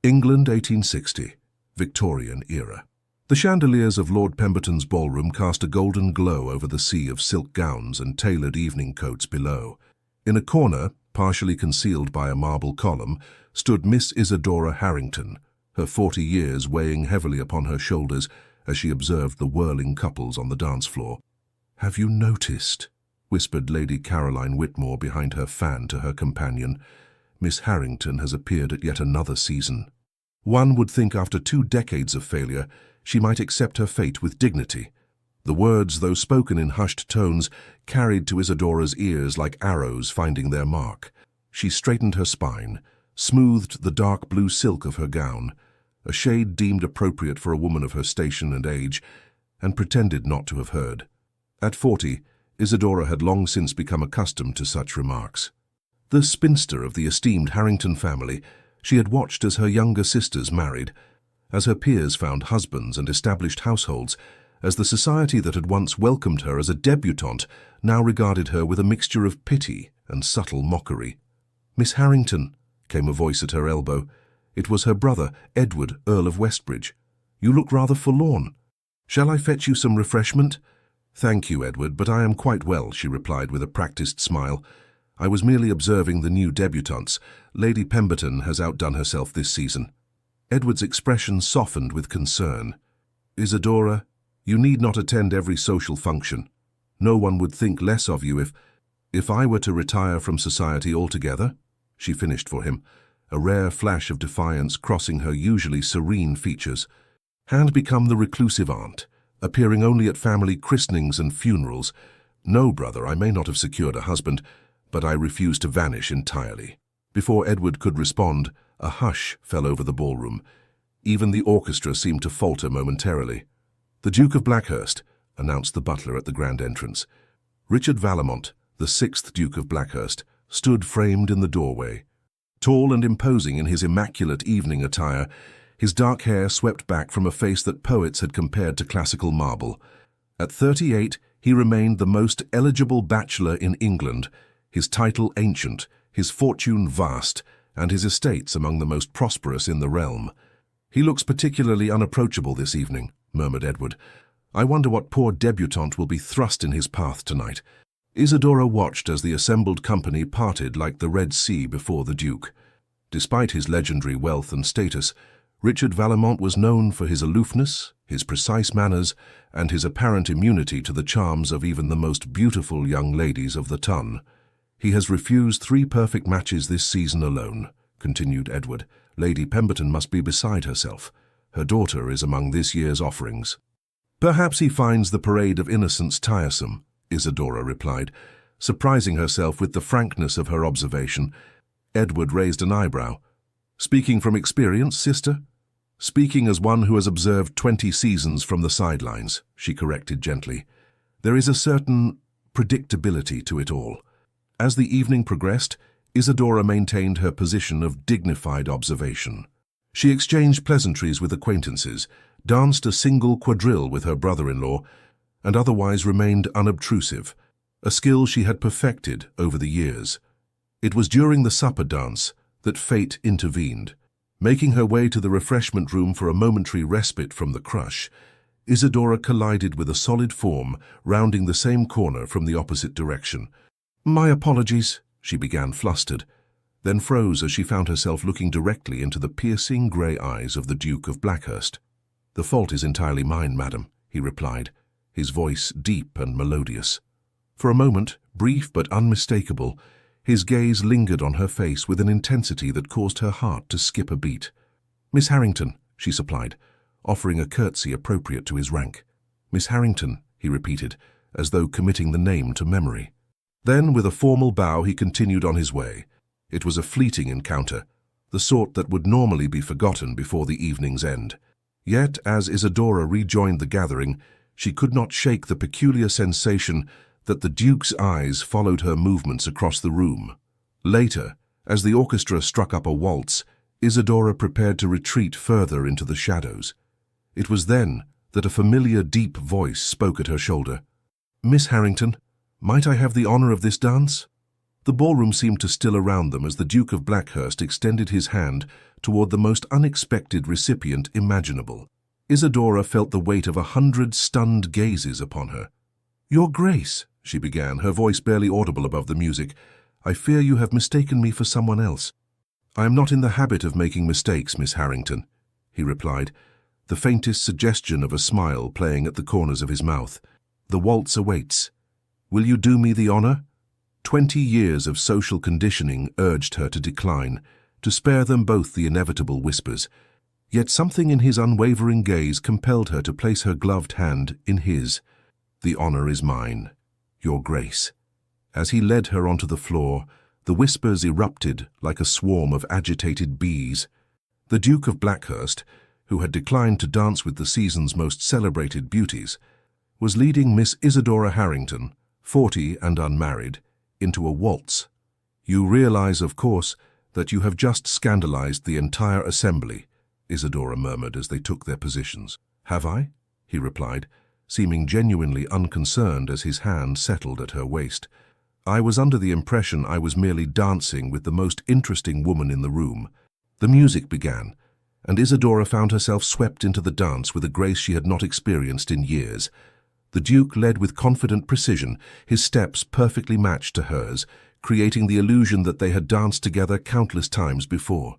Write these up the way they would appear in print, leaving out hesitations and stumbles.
England, 1860, Victorian era. The chandeliers of Lord Pemberton's ballroom cast a golden glow over the sea of silk gowns and tailored evening coats below. In a corner, partially concealed by a marble column, stood Miss Isadora Harrington, her 40 years weighing heavily upon her shoulders as she observed the whirling couples on the dance floor. "Have you noticed?" whispered Lady Caroline Whitmore behind her fan to her companion. "Miss Harrington has appeared at yet another season. One would think after 2 decades of failure, she might accept her fate with dignity." The words, though spoken in hushed tones, carried to Isadora's ears like arrows finding their mark. She straightened her spine, smoothed the dark blue silk of her gown, a shade deemed appropriate for a woman of her station and age, and pretended not to have heard. At 40, Isadora had long since become accustomed to such remarks. The spinster of the esteemed Harrington family, she had watched as her younger sisters married, as her peers found husbands and established households, as the society that had once welcomed her as a debutante now regarded her with a mixture of pity and subtle mockery. "Miss Harrington," came a voice at her elbow. It was her brother, Edward, Earl of Westbridge. "You look rather forlorn. Shall I fetch you some refreshment?" "Thank you, Edward, but I am quite well," she replied with a practiced smile. "I was merely observing the new debutantes. Lady Pemberton has outdone herself this season." Edward's expression softened with concern. "Isadora, you need not attend every social function. No one would think less of you if I were to retire from society altogether," she finished for him, a rare flash of defiance crossing her usually serene features, "and become the reclusive aunt, appearing only at family christenings and funerals. No, brother, I may not have secured a husband, but I refuse to vanish entirely." Before Edward could respond, a hush fell over the ballroom. Even the orchestra seemed to falter momentarily. "The Duke of Blackhurst," announced the butler at the grand entrance. Richard Vallemont, the 6th Duke of Blackhurst, stood framed in the doorway. Tall and imposing in his immaculate evening attire, his dark hair swept back from a face that poets had compared to classical marble. At 38, he remained the most eligible bachelor in England, his title ancient, his fortune vast, and his estates among the most prosperous in the realm. "He looks particularly unapproachable this evening," murmured Edward. "I wonder what poor debutante will be thrust in his path tonight." Isadora watched as the assembled company parted like the Red Sea before the Duke. Despite his legendary wealth and status, Richard Vallemont was known for his aloofness, his precise manners, and his apparent immunity to the charms of even the most beautiful young ladies of the ton. "He has refused 3 perfect matches this season alone," continued Edward. "Lady Pemberton must be beside herself. Her daughter is among this year's offerings." "Perhaps he finds the parade of innocence tiresome," Isadora replied, surprising herself with the frankness of her observation. Edward raised an eyebrow. "Speaking from experience, sister?" "Speaking as one who has observed 20 seasons from the sidelines," she corrected gently. "There is a certain predictability to it all." As the evening progressed, Isadora maintained her position of dignified observation. She exchanged pleasantries with acquaintances, danced a single quadrille with her brother-in-law, and otherwise remained unobtrusive, a skill she had perfected over the years. It was during the supper dance that fate intervened. Making her way to the refreshment room for a momentary respite from the crush, Isadora collided with a solid form rounding the same corner from the opposite direction. "My apologies," she began, flustered, then froze as she found herself looking directly into the piercing grey eyes of the Duke of Blackhurst. "The fault is entirely mine, madam," he replied, his voice deep and melodious. For a moment, brief but unmistakable, his gaze lingered on her face with an intensity that caused her heart to skip a beat. "Miss Harrington," she supplied, offering a curtsy appropriate to his rank. "Miss Harrington," he repeated, as though committing the name to memory. Then, with a formal bow, he continued on his way. It was a fleeting encounter, the sort that would normally be forgotten before the evening's end. Yet, as Isadora rejoined the gathering, she could not shake the peculiar sensation that the Duke's eyes followed her movements across the room. Later, as the orchestra struck up a waltz, Isadora prepared to retreat further into the shadows. It was then that a familiar deep voice spoke at her shoulder. "Miss Harrington, might I have the honor of this dance?" The ballroom seemed to still around them as the Duke of Blackhurst extended his hand toward the most unexpected recipient imaginable. Isadora felt the weight of 100 stunned gazes upon her. "Your Grace," she began, her voice barely audible above the music, "I fear you have mistaken me for someone else." "I am not in the habit of making mistakes, Miss Harrington," he replied, the faintest suggestion of a smile playing at the corners of his mouth. "The waltz awaits. Will you do me the honor?" 20 years of social conditioning urged her to decline, to spare them both the inevitable whispers. Yet something in his unwavering gaze compelled her to place her gloved hand in his. "The honor is mine, Your Grace." As he led her onto the floor, the whispers erupted like a swarm of agitated bees. The Duke of Blackhurst, who had declined to dance with the season's most celebrated beauties, was leading Miss Isadora Harrington, 40 and unmarried, into a waltz. "You realize, of course, that you have just scandalized the entire assembly," Isadora murmured as they took their positions. "Have I?" he replied, seeming genuinely unconcerned as his hand settled at her waist. "I was under the impression I was merely dancing with the most interesting woman in the room." The music began, and Isadora found herself swept into the dance with a grace she had not experienced in years. The Duke led with confident precision, his steps perfectly matched to hers, creating the illusion that they had danced together countless times before.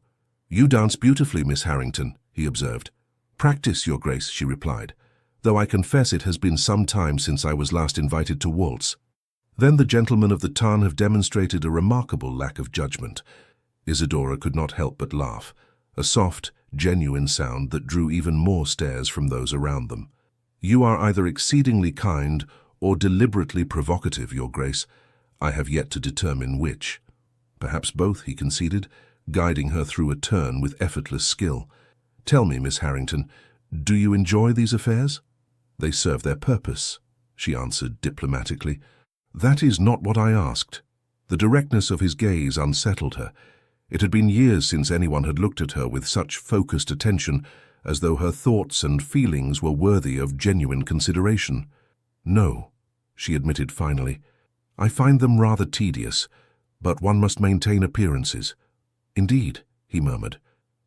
"You dance beautifully, Miss Harrington," he observed. "Practice, Your Grace," she replied, "though I confess it has been some time since I was last invited to waltz." Then the gentlemen of the ton have demonstrated a remarkable lack of judgment. Isadora could not help but laugh, a soft, genuine sound that drew even more stares from those around them. "You are either exceedingly kind or deliberately provocative, Your Grace. I have yet to determine which." "Perhaps both," he conceded, guiding her through a turn with effortless skill. "Tell me, Miss Harrington, do you enjoy these affairs?" "They serve their purpose," she answered diplomatically. "That is not what I asked." The directness of his gaze unsettled her. It had been years since anyone had looked at her with such focused attention, as though her thoughts and feelings were worthy of genuine consideration. "No," she admitted finally. "I find them rather tedious, but one must maintain appearances." "Indeed," he murmured,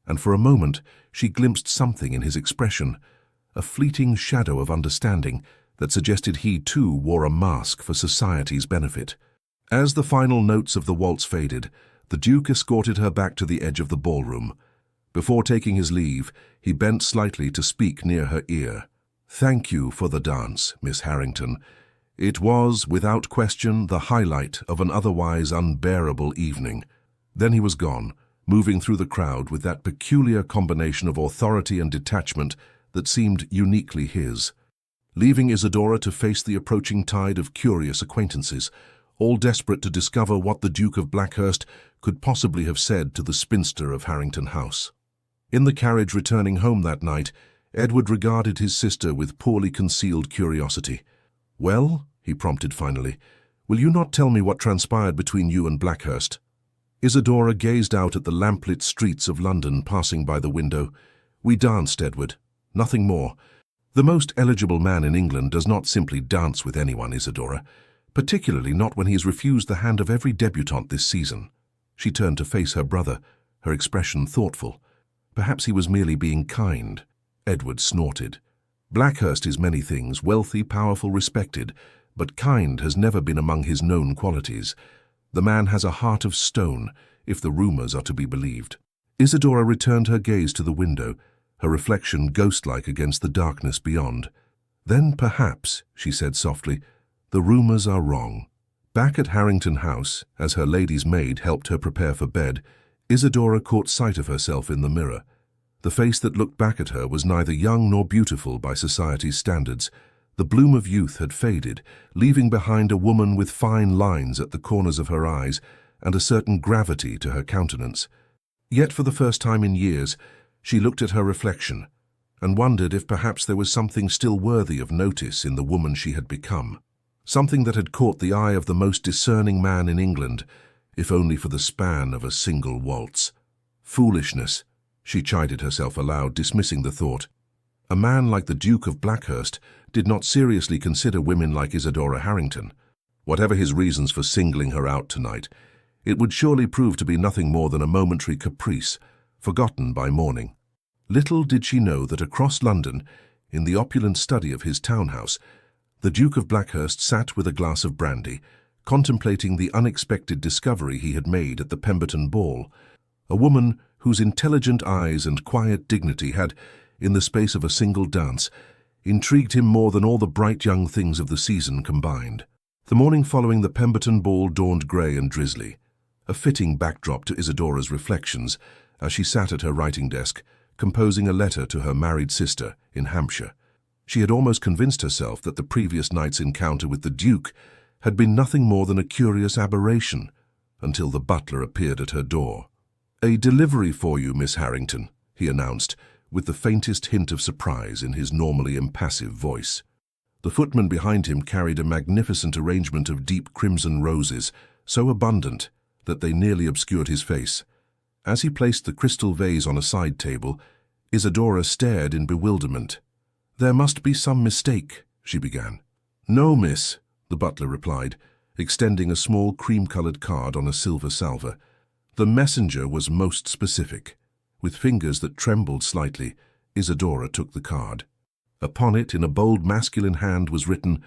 and for a moment she glimpsed something in his expression, a fleeting shadow of understanding that suggested he too wore a mask for society's benefit. As the final notes of the waltz faded, the Duke escorted her back to the edge of the ballroom. Before taking his leave, he bent slightly to speak near her ear. "Thank you for the dance, Miss Harrington. It was, without question, the highlight of an otherwise unbearable evening." Then he was gone, moving through the crowd with that peculiar combination of authority and detachment that seemed uniquely his. Leaving Isadora to face the approaching tide of curious acquaintances, all desperate to discover what the Duke of Blackhurst could possibly have said to the spinster of Harrington House. In the carriage returning home that night, Edward regarded his sister with poorly concealed curiosity. "Well," he prompted finally, "will you not tell me what transpired between you and Blackhurst?" Isadora gazed out at the lamplit streets of London passing by the window. "We danced, Edward. Nothing more. The most eligible man in England does not simply dance with anyone, Isadora, particularly not when he has refused the hand of every debutante this season." She turned to face her brother, her expression thoughtful. "Perhaps he was merely being kind." Edward snorted. "Blackhurst is many things, wealthy, powerful, respected, but kind has never been among his known qualities. The man has a heart of stone, if the rumors are to be believed." Isadora returned her gaze to the window, her reflection ghost-like against the darkness beyond. "Then perhaps," she said softly, "the rumors are wrong." Back at Harrington House, as her lady's maid helped her prepare for bed, Isadora caught sight of herself in the mirror. The face that looked back at her was neither young nor beautiful by society's standards. The bloom of youth had faded, leaving behind a woman with fine lines at the corners of her eyes and a certain gravity to her countenance. Yet for the first time in years, she looked at her reflection and wondered if perhaps there was something still worthy of notice in the woman she had become. Something that had caught the eye of the most discerning man in England, if only for the span of a single waltz. Foolishness, she chided herself aloud, dismissing the thought. A man like the Duke of Blackhurst did not seriously consider women like Isadora Harrington. Whatever his reasons for singling her out tonight, it would surely prove to be nothing more than a momentary caprice, forgotten by morning. Little did she know that across London, in the opulent study of his townhouse, the Duke of Blackhurst sat with a glass of brandy, contemplating the unexpected discovery he had made at the Pemberton ball, a woman whose intelligent eyes and quiet dignity had, in the space of a single dance, intrigued him more than all the bright young things of the season combined. The morning following the Pemberton ball dawned grey and drizzly, a fitting backdrop to Isadora's reflections as she sat at her writing desk, composing a letter to her married sister in Hampshire. She had almost convinced herself that the previous night's encounter with the Duke had been nothing more than a curious aberration, until the butler appeared at her door. "A delivery for you, Miss Harrington," he announced, with the faintest hint of surprise in his normally impassive voice. The footman behind him carried a magnificent arrangement of deep crimson roses, so abundant that they nearly obscured his face. As he placed the crystal vase on a side table, Isadora stared in bewilderment. "There must be some mistake," she began. "No, miss," the butler replied, extending a small cream-colored card on a silver salver. The messenger was most specific. With fingers that trembled slightly, Isadora took the card. Upon it, in a bold masculine hand, was written,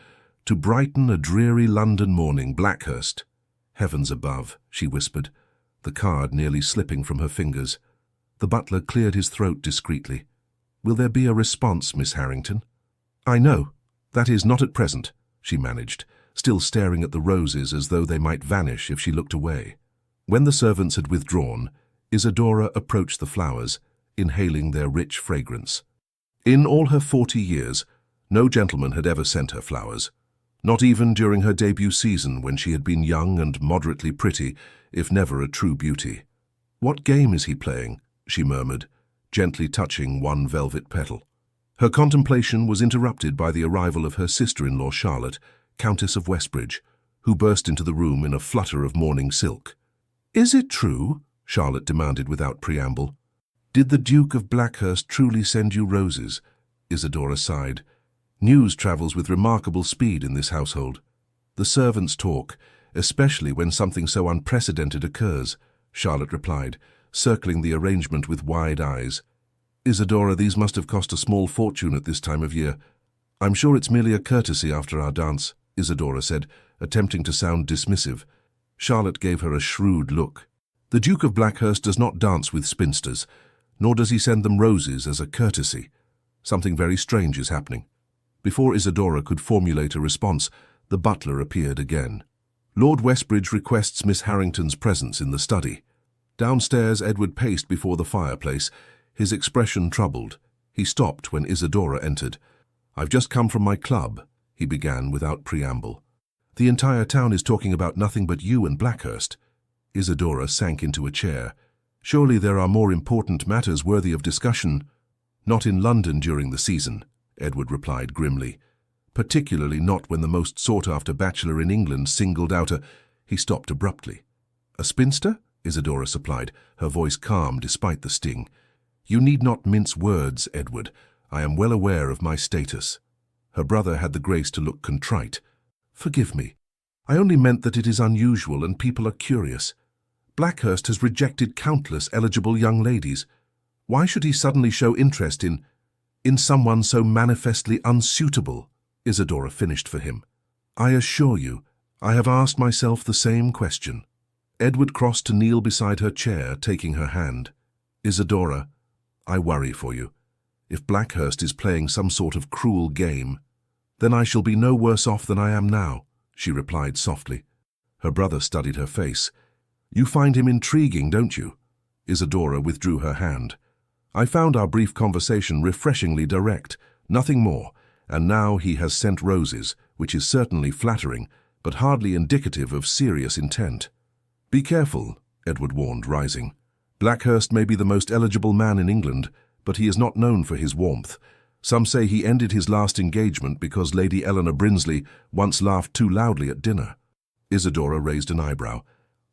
"To brighten a dreary London morning, Blackhurst." "Heavens above," she whispered, the card nearly slipping from her fingers. The butler cleared his throat discreetly. "Will there be a response, Miss Harrington?" "I know. That is, not at present," she managed, still staring at the roses as though they might vanish if she looked away. When the servants had withdrawn, Isadora approached the flowers, inhaling their rich fragrance. In all her 40 years, no gentleman had ever sent her flowers, not even during her debut season when she had been young and moderately pretty, if never a true beauty. "What game is he playing?" she murmured, gently touching one velvet petal. Her contemplation was interrupted by the arrival of her sister-in-law Charlotte, Countess of Westbridge, who burst into the room in a flutter of morning silk. "Is it true?" Charlotte demanded without preamble. "Did the Duke of Blackhurst truly send you roses?" Isadora sighed. "News travels with remarkable speed in this household. The servants talk, especially when something so unprecedented occurs," Charlotte replied, circling the arrangement with wide eyes. "Isadora, these must have cost a small fortune at this time of year." "I'm sure it's merely a courtesy after our dance," Isadora said, attempting to sound dismissive. Charlotte gave her a shrewd look. "The Duke of Blackhurst does not dance with spinsters, nor does he send them roses as a courtesy. Something very strange is happening." Before Isadora could formulate a response, the butler appeared again. "Lord Westbridge requests Miss Harrington's presence in the study." Downstairs, Edward paced before the fireplace, his expression troubled. He stopped when Isadora entered. "I've just come from my club," he began without preamble. "The entire town is talking about nothing but you and Blackhurst." Isadora sank into a chair. "Surely there are more important matters worthy of discussion." "Not in London during the season," Edward replied grimly. "Particularly not when the most sought-after bachelor in England singled out a—" He stopped abruptly. "A spinster?" Isadora supplied, her voice calm despite the sting. "You need not mince words, Edward. I am well aware of my status." Her brother had the grace to look contrite. "Forgive me. I only meant that it is unusual and people are curious. Blackhurst has rejected countless eligible young ladies. Why should he suddenly show interest in someone so manifestly unsuitable?" Isadora finished for him. "I assure you, I have asked myself the same question." Edward crossed to kneel beside her chair, taking her hand. "Isadora, I worry for you. If Blackhurst is playing some sort of cruel game, then I shall be no worse off than I am now," she replied softly. Her brother studied her face. "You find him intriguing, don't you?" Isadora withdrew her hand. "I found our brief conversation refreshingly direct, nothing more, and now he has sent roses, which is certainly flattering, but hardly indicative of serious intent." "Be careful," Edward warned, rising. "Blackhurst may be the most eligible man in England, but he is not known for his warmth. Some say he ended his last engagement because Lady Eleanor Brinsley once laughed too loudly at dinner." Isadora raised an eyebrow.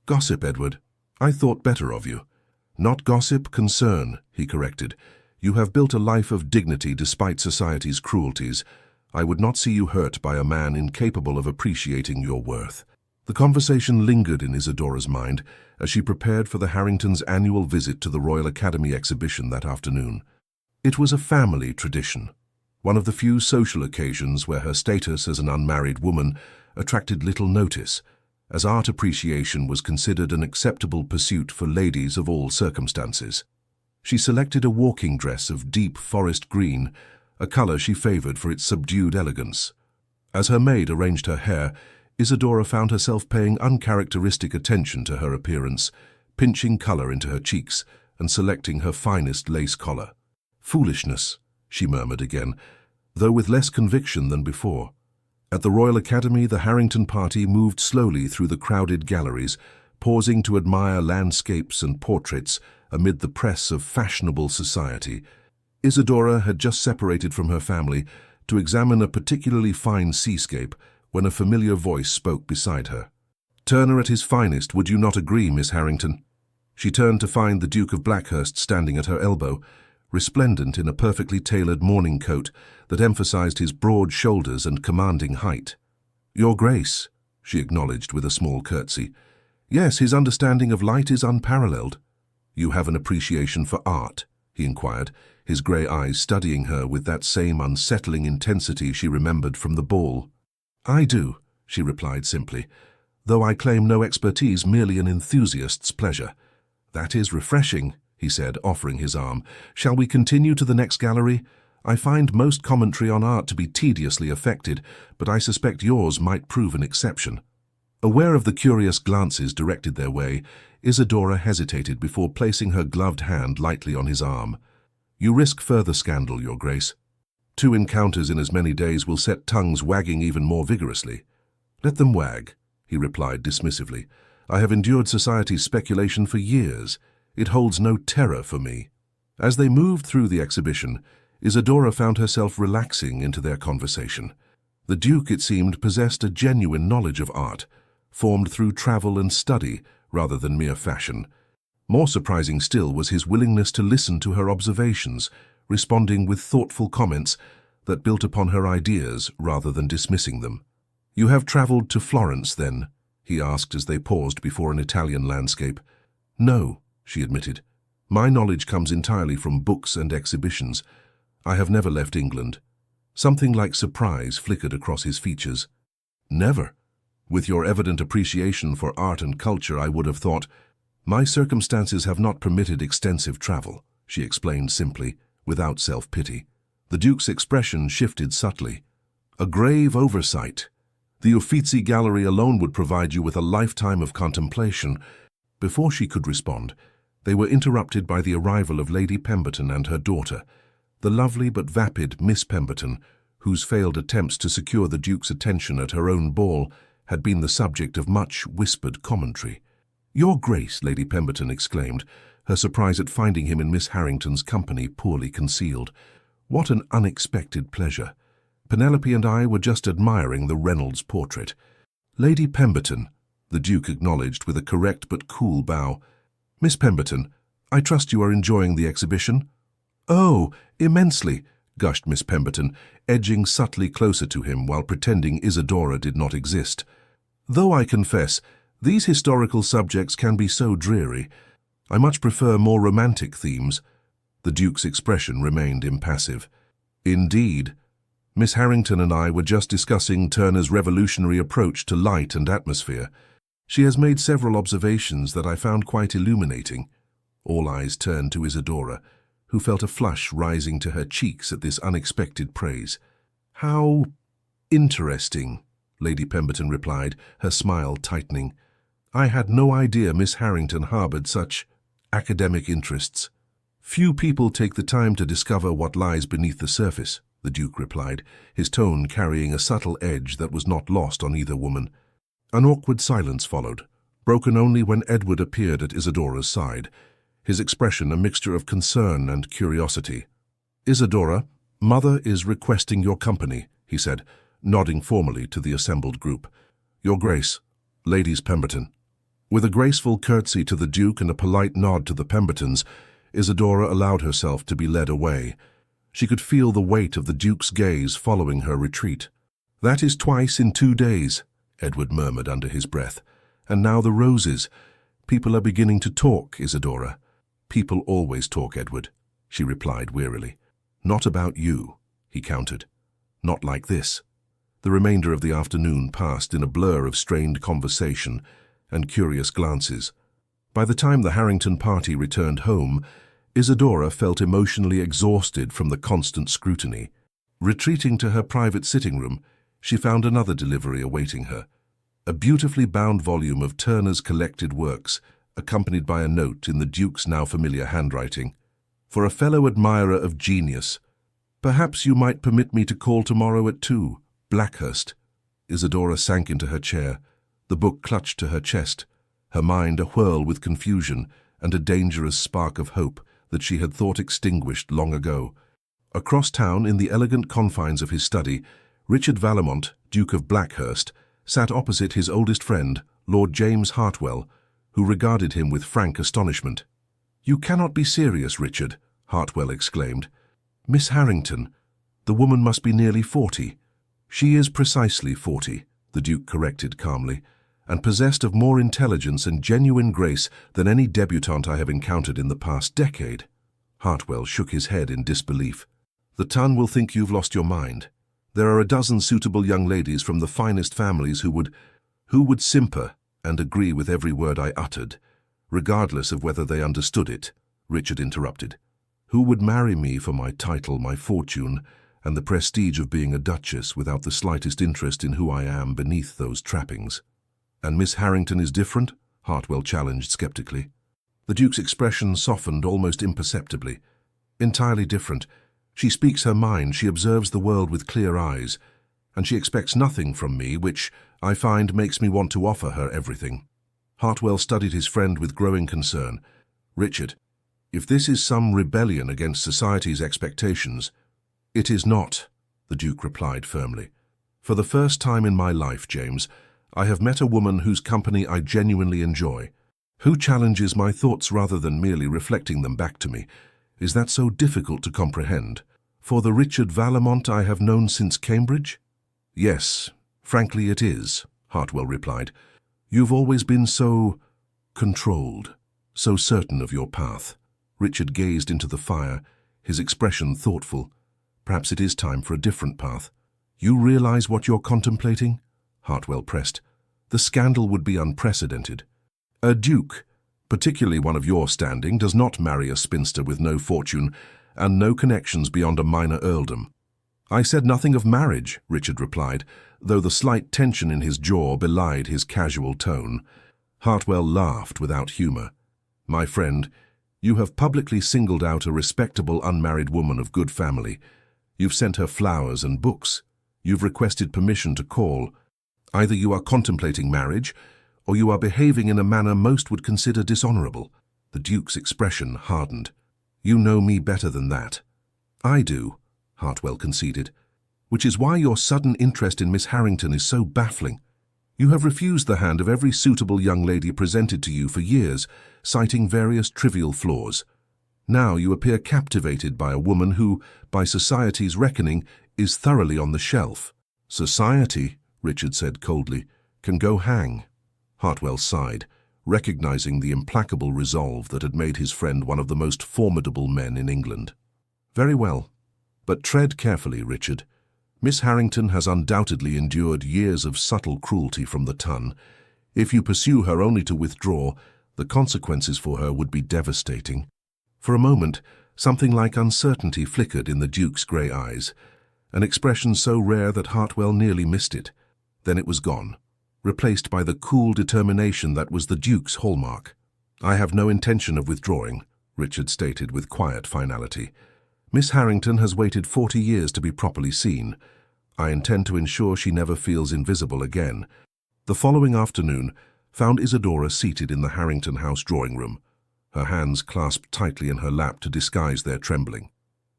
"Gossip, Edward. I thought better of you." "Not gossip, concern," he corrected. "You have built a life of dignity despite society's cruelties. I would not see you hurt by a man incapable of appreciating your worth." The conversation lingered in Isadora's mind as she prepared for the Harringtons' annual visit to the Royal Academy exhibition that afternoon. It was a family tradition, one of the few social occasions where her status as an unmarried woman attracted little notice, as art appreciation was considered an acceptable pursuit for ladies of all circumstances. She selected a walking dress of deep forest green, a color she favored for its subdued elegance. As her maid arranged her hair, Isadora found herself paying uncharacteristic attention to her appearance, pinching color into her cheeks and selecting her finest lace collar. "Foolishness," she murmured again, though with less conviction than before. At the Royal Academy, the Harrington party moved slowly through the crowded galleries, pausing to admire landscapes and portraits amid the press of fashionable society. Isadora had just separated from her family to examine a particularly fine seascape when a familiar voice spoke beside her. "Turner at his finest, would you not agree, Miss Harrington?" She turned to find the Duke of Blackhurst standing at her elbow, resplendent in a perfectly tailored morning coat that emphasized his broad shoulders and commanding height. "Your Grace," she acknowledged with a small curtsy. "Yes, his understanding of light is unparalleled." "You have an appreciation for art?" he inquired, his grey eyes studying her with that same unsettling intensity she remembered from the ball. "I do," she replied simply, "though I claim no expertise, merely an enthusiast's pleasure." "That is refreshing," he said, offering his arm. "Shall we continue to the next gallery? I find most commentary on art to be tediously affected, but I suspect yours might prove an exception." Aware of the curious glances directed their way, Isadora hesitated before placing her gloved hand lightly on his arm. "You risk further scandal, Your Grace. 2 encounters in as many days will set tongues wagging even more vigorously." "Let them wag," he replied dismissively. "I have endured society's speculation for years. It holds no terror for me." As they moved through the exhibition, Isadora found herself relaxing into their conversation. The Duke, it seemed, possessed a genuine knowledge of art, formed through travel and study rather than mere fashion. More surprising still was his willingness to listen to her observations, responding with thoughtful comments that built upon her ideas rather than dismissing them. "You have traveled to Florence, then?" he asked as they paused before an Italian landscape. "No," she admitted. "My knowledge comes entirely from books and exhibitions. I have never left England." Something like surprise flickered across his features. "Never? With your evident appreciation for art and culture, I would have thought—" "My circumstances have not permitted extensive travel," she explained simply, without self-pity. The Duke's expression shifted subtly. "A grave oversight. The Uffizi Gallery alone would provide you with a lifetime of contemplation." Before she could respond, they were interrupted by the arrival of Lady Pemberton and her daughter, the lovely but vapid Miss Pemberton, whose failed attempts to secure the Duke's attention at her own ball had been the subject of much whispered commentary. "Your Grace," Lady Pemberton exclaimed, her surprise at finding him in Miss Harrington's company poorly concealed. "What an unexpected pleasure. Penelope and I were just admiring the Reynolds portrait." "Lady Pemberton," the Duke acknowledged with a correct but cool bow. "Miss Pemberton, I trust you are enjoying the exhibition?" "Oh, immensely," gushed Miss Pemberton, edging subtly closer to him while pretending Isadora did not exist. "Though I confess, these historical subjects can be so dreary. I much prefer more romantic themes." The Duke's expression remained impassive. "Indeed. Miss Harrington and I were just discussing Turner's revolutionary approach to light and atmosphere. She has made several observations that I found quite illuminating." All eyes turned to Isadora, who felt a flush rising to her cheeks at this unexpected praise. "How interesting," Lady Pemberton replied, her smile tightening. "I had no idea Miss Harrington harbored such academic interests." "Few people take the time to discover what lies beneath the surface," the Duke replied, his tone carrying a subtle edge that was not lost on either woman. An awkward silence followed, broken only when Edward appeared at Isadora's side, his expression a mixture of concern and curiosity. "Isadora, Mother is requesting your company," he said, nodding formally to the assembled group. "Your Grace, Ladies Pemberton." With a graceful curtsy to the Duke and a polite nod to the Pembertons, Isadora allowed herself to be led away. She could feel the weight of the Duke's gaze following her retreat. "That is twice in 2 days," Edward murmured under his breath. And now the roses. People are beginning to talk, Isadora. People always talk, Edward, she replied wearily. Not about you, he countered. Not like this. The remainder of the afternoon passed in a blur of strained conversation and curious glances. By the time the Harrington party returned home, Isadora felt emotionally exhausted from the constant scrutiny. Retreating to her private sitting room, she found another delivery awaiting her. A beautifully bound volume of Turner's collected works, accompanied by a note in the Duke's now familiar handwriting. For a fellow admirer of genius, perhaps you might permit me to call tomorrow at 2, Blackhurst. Isadora sank into her chair, the book clutched to her chest, her mind a-whirl with confusion and a dangerous spark of hope that she had thought extinguished long ago. Across town, in the elegant confines of his study, Richard Vallemont, Duke of Blackhurst, sat opposite his oldest friend, Lord James Hartwell, who regarded him with frank astonishment. "You cannot be serious, Richard," Hartwell exclaimed. "Miss Harrington, the woman must be nearly 40. "She is precisely 40, the Duke corrected calmly, "and possessed of more intelligence and genuine grace than any debutante I have encountered in the past decade." Hartwell shook his head in disbelief. "The ton will think you've lost your mind. There are a dozen suitable young ladies from the finest families who would simper and agree with every word I uttered, regardless of whether they understood it," Richard interrupted. "Who would marry me for my title, my fortune, and the prestige of being a duchess without the slightest interest in who I am beneath those trappings?" "And Miss Harrington is different?" Hartwell challenged skeptically. The Duke's expression softened almost imperceptibly. "Entirely different. She speaks her mind, she observes the world with clear eyes, and she expects nothing from me, which, I find, makes me want to offer her everything." Hartwell studied his friend with growing concern. "Richard, if this is some rebellion against society's expectations—" "It is not," the Duke replied firmly. "For the first time in my life, James, I have met a woman whose company I genuinely enjoy, who challenges my thoughts rather than merely reflecting them back to me. Is that so difficult to comprehend? For the Richard Vallemont I have known since Cambridge?" "Yes, frankly it is," Hartwell replied. "You've always been so controlled, so certain of your path." Richard gazed into the fire, his expression thoughtful. "Perhaps it is time for a different path." "You realize what you're contemplating?" Hartwell pressed. "The scandal would be unprecedented. A duke, particularly one of your standing, does not marry a spinster with no fortune and no connections beyond a minor earldom." "I said nothing of marriage," Richard replied, though the slight tension in his jaw belied his casual tone. Hartwell laughed without humor. "My friend, you have publicly singled out a respectable unmarried woman of good family. You've sent her flowers and books. You've requested permission to call. Either you are contemplating marriage, or you are behaving in a manner most would consider dishonorable." The Duke's expression hardened. "You know me better than that." "I do," Hartwell conceded, "which is why your sudden interest in Miss Harrington is so baffling. You have refused the hand of every suitable young lady presented to you for years, citing various trivial flaws. Now you appear captivated by a woman who, by society's reckoning, is thoroughly on the shelf." "Society," Richard said coldly, "can go hang." Hartwell sighed, recognizing the implacable resolve that had made his friend one of the most formidable men in England. "Very well. But tread carefully, Richard. Miss Harrington has undoubtedly endured years of subtle cruelty from the ton. If you pursue her only to withdraw, the consequences for her would be devastating." For a moment, something like uncertainty flickered in the Duke's grey eyes, an expression so rare that Hartwell nearly missed it. Then it was gone, replaced by the cool determination that was the Duke's hallmark. "I have no intention of withdrawing," Richard stated with quiet finality. "Miss Harrington has waited 40 years to be properly seen. I intend to ensure she never feels invisible again." The following afternoon found Isadora seated in the Harrington House drawing-room, her hands clasped tightly in her lap to disguise their trembling.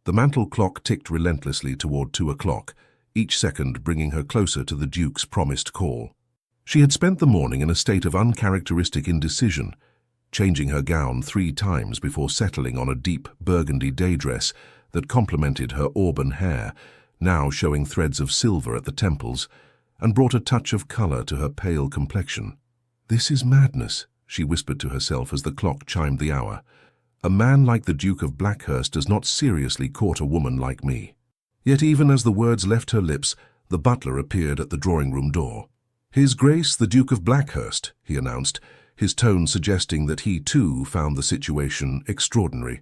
The mantel clock ticked relentlessly toward 2 o'clock, each second bringing her closer to the Duke's promised call. She had spent the morning in a state of uncharacteristic indecision, changing her gown 3 times before settling on a deep burgundy day dress that complemented her auburn hair, now showing threads of silver at the temples, and brought a touch of colour to her pale complexion. "This is madness," she whispered to herself as the clock chimed the hour. "A man like the Duke of Blackhurst does not seriously court a woman like me." Yet even as the words left her lips, the butler appeared at the drawing-room door. "His Grace the Duke of Blackhurst," he announced, his tone suggesting that he too found the situation extraordinary.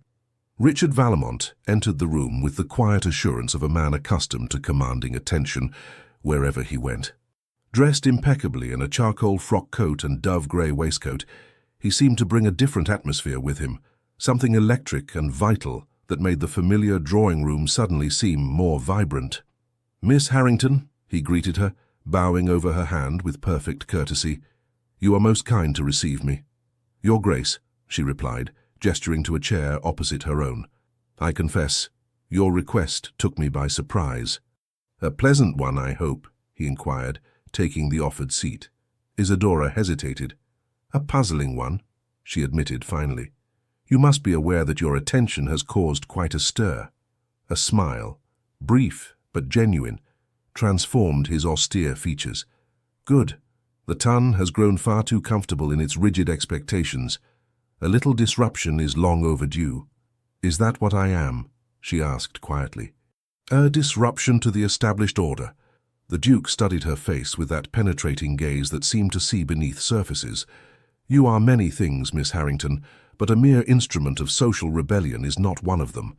Richard Vallemont entered the room with the quiet assurance of a man accustomed to commanding attention wherever he went. Dressed impeccably in a charcoal frock coat and dove-grey waistcoat, he seemed to bring a different atmosphere with him, something electric and vital that made the familiar drawing-room suddenly seem more vibrant. "Miss Harrington," he greeted her, bowing over her hand with perfect courtesy. "You are most kind to receive me." "Your Grace," she replied, gesturing to a chair opposite her own. "I confess, your request took me by surprise." "A pleasant one, I hope?" he inquired, taking the offered seat. Isadora hesitated. "A puzzling one," she admitted finally. "You must be aware that your attention has caused quite a stir." A smile, brief but genuine, transformed his austere features. "Good. The ton has grown far too comfortable in its rigid expectations. A little disruption is long overdue." "Is that what I am?" she asked quietly. "A disruption to the established order." The Duke studied her face with that penetrating gaze that seemed to see beneath surfaces. "You are many things, Miss Harrington, but a mere instrument of social rebellion is not one of them."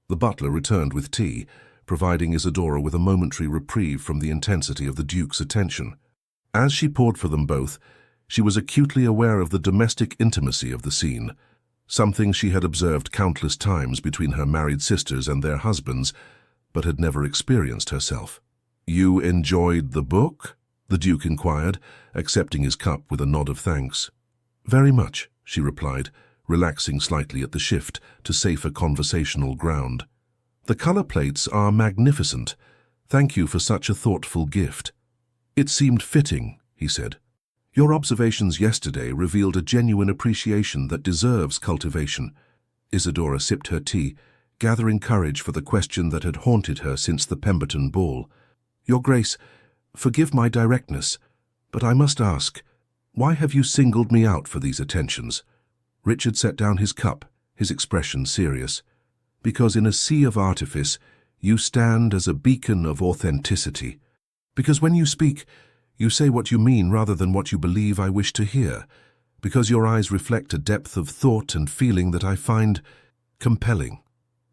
The butler returned with tea, providing Isadora with a momentary reprieve from the intensity of the Duke's attention. As she poured for them both, she was acutely aware of the domestic intimacy of the scene, something she had observed countless times between her married sisters and their husbands, but had never experienced herself. "You enjoyed the book?" the Duke inquired, accepting his cup with a nod of thanks. "Very much," she replied, relaxing slightly at the shift to safer conversational ground. "The color plates are magnificent. Thank you for such a thoughtful gift." "It seemed fitting," he said. "Your observations yesterday revealed a genuine appreciation that deserves cultivation." Isadora sipped her tea, gathering courage for the question that had haunted her since the Pemberton ball. "Your Grace, forgive my directness, but I must ask, why have you singled me out for these attentions?" Richard set down his cup, his expression serious. "Because in a sea of artifice, you stand as a beacon of authenticity. Because when you speak, you say what you mean rather than what you believe I wish to hear. Because your eyes reflect a depth of thought and feeling that I find compelling."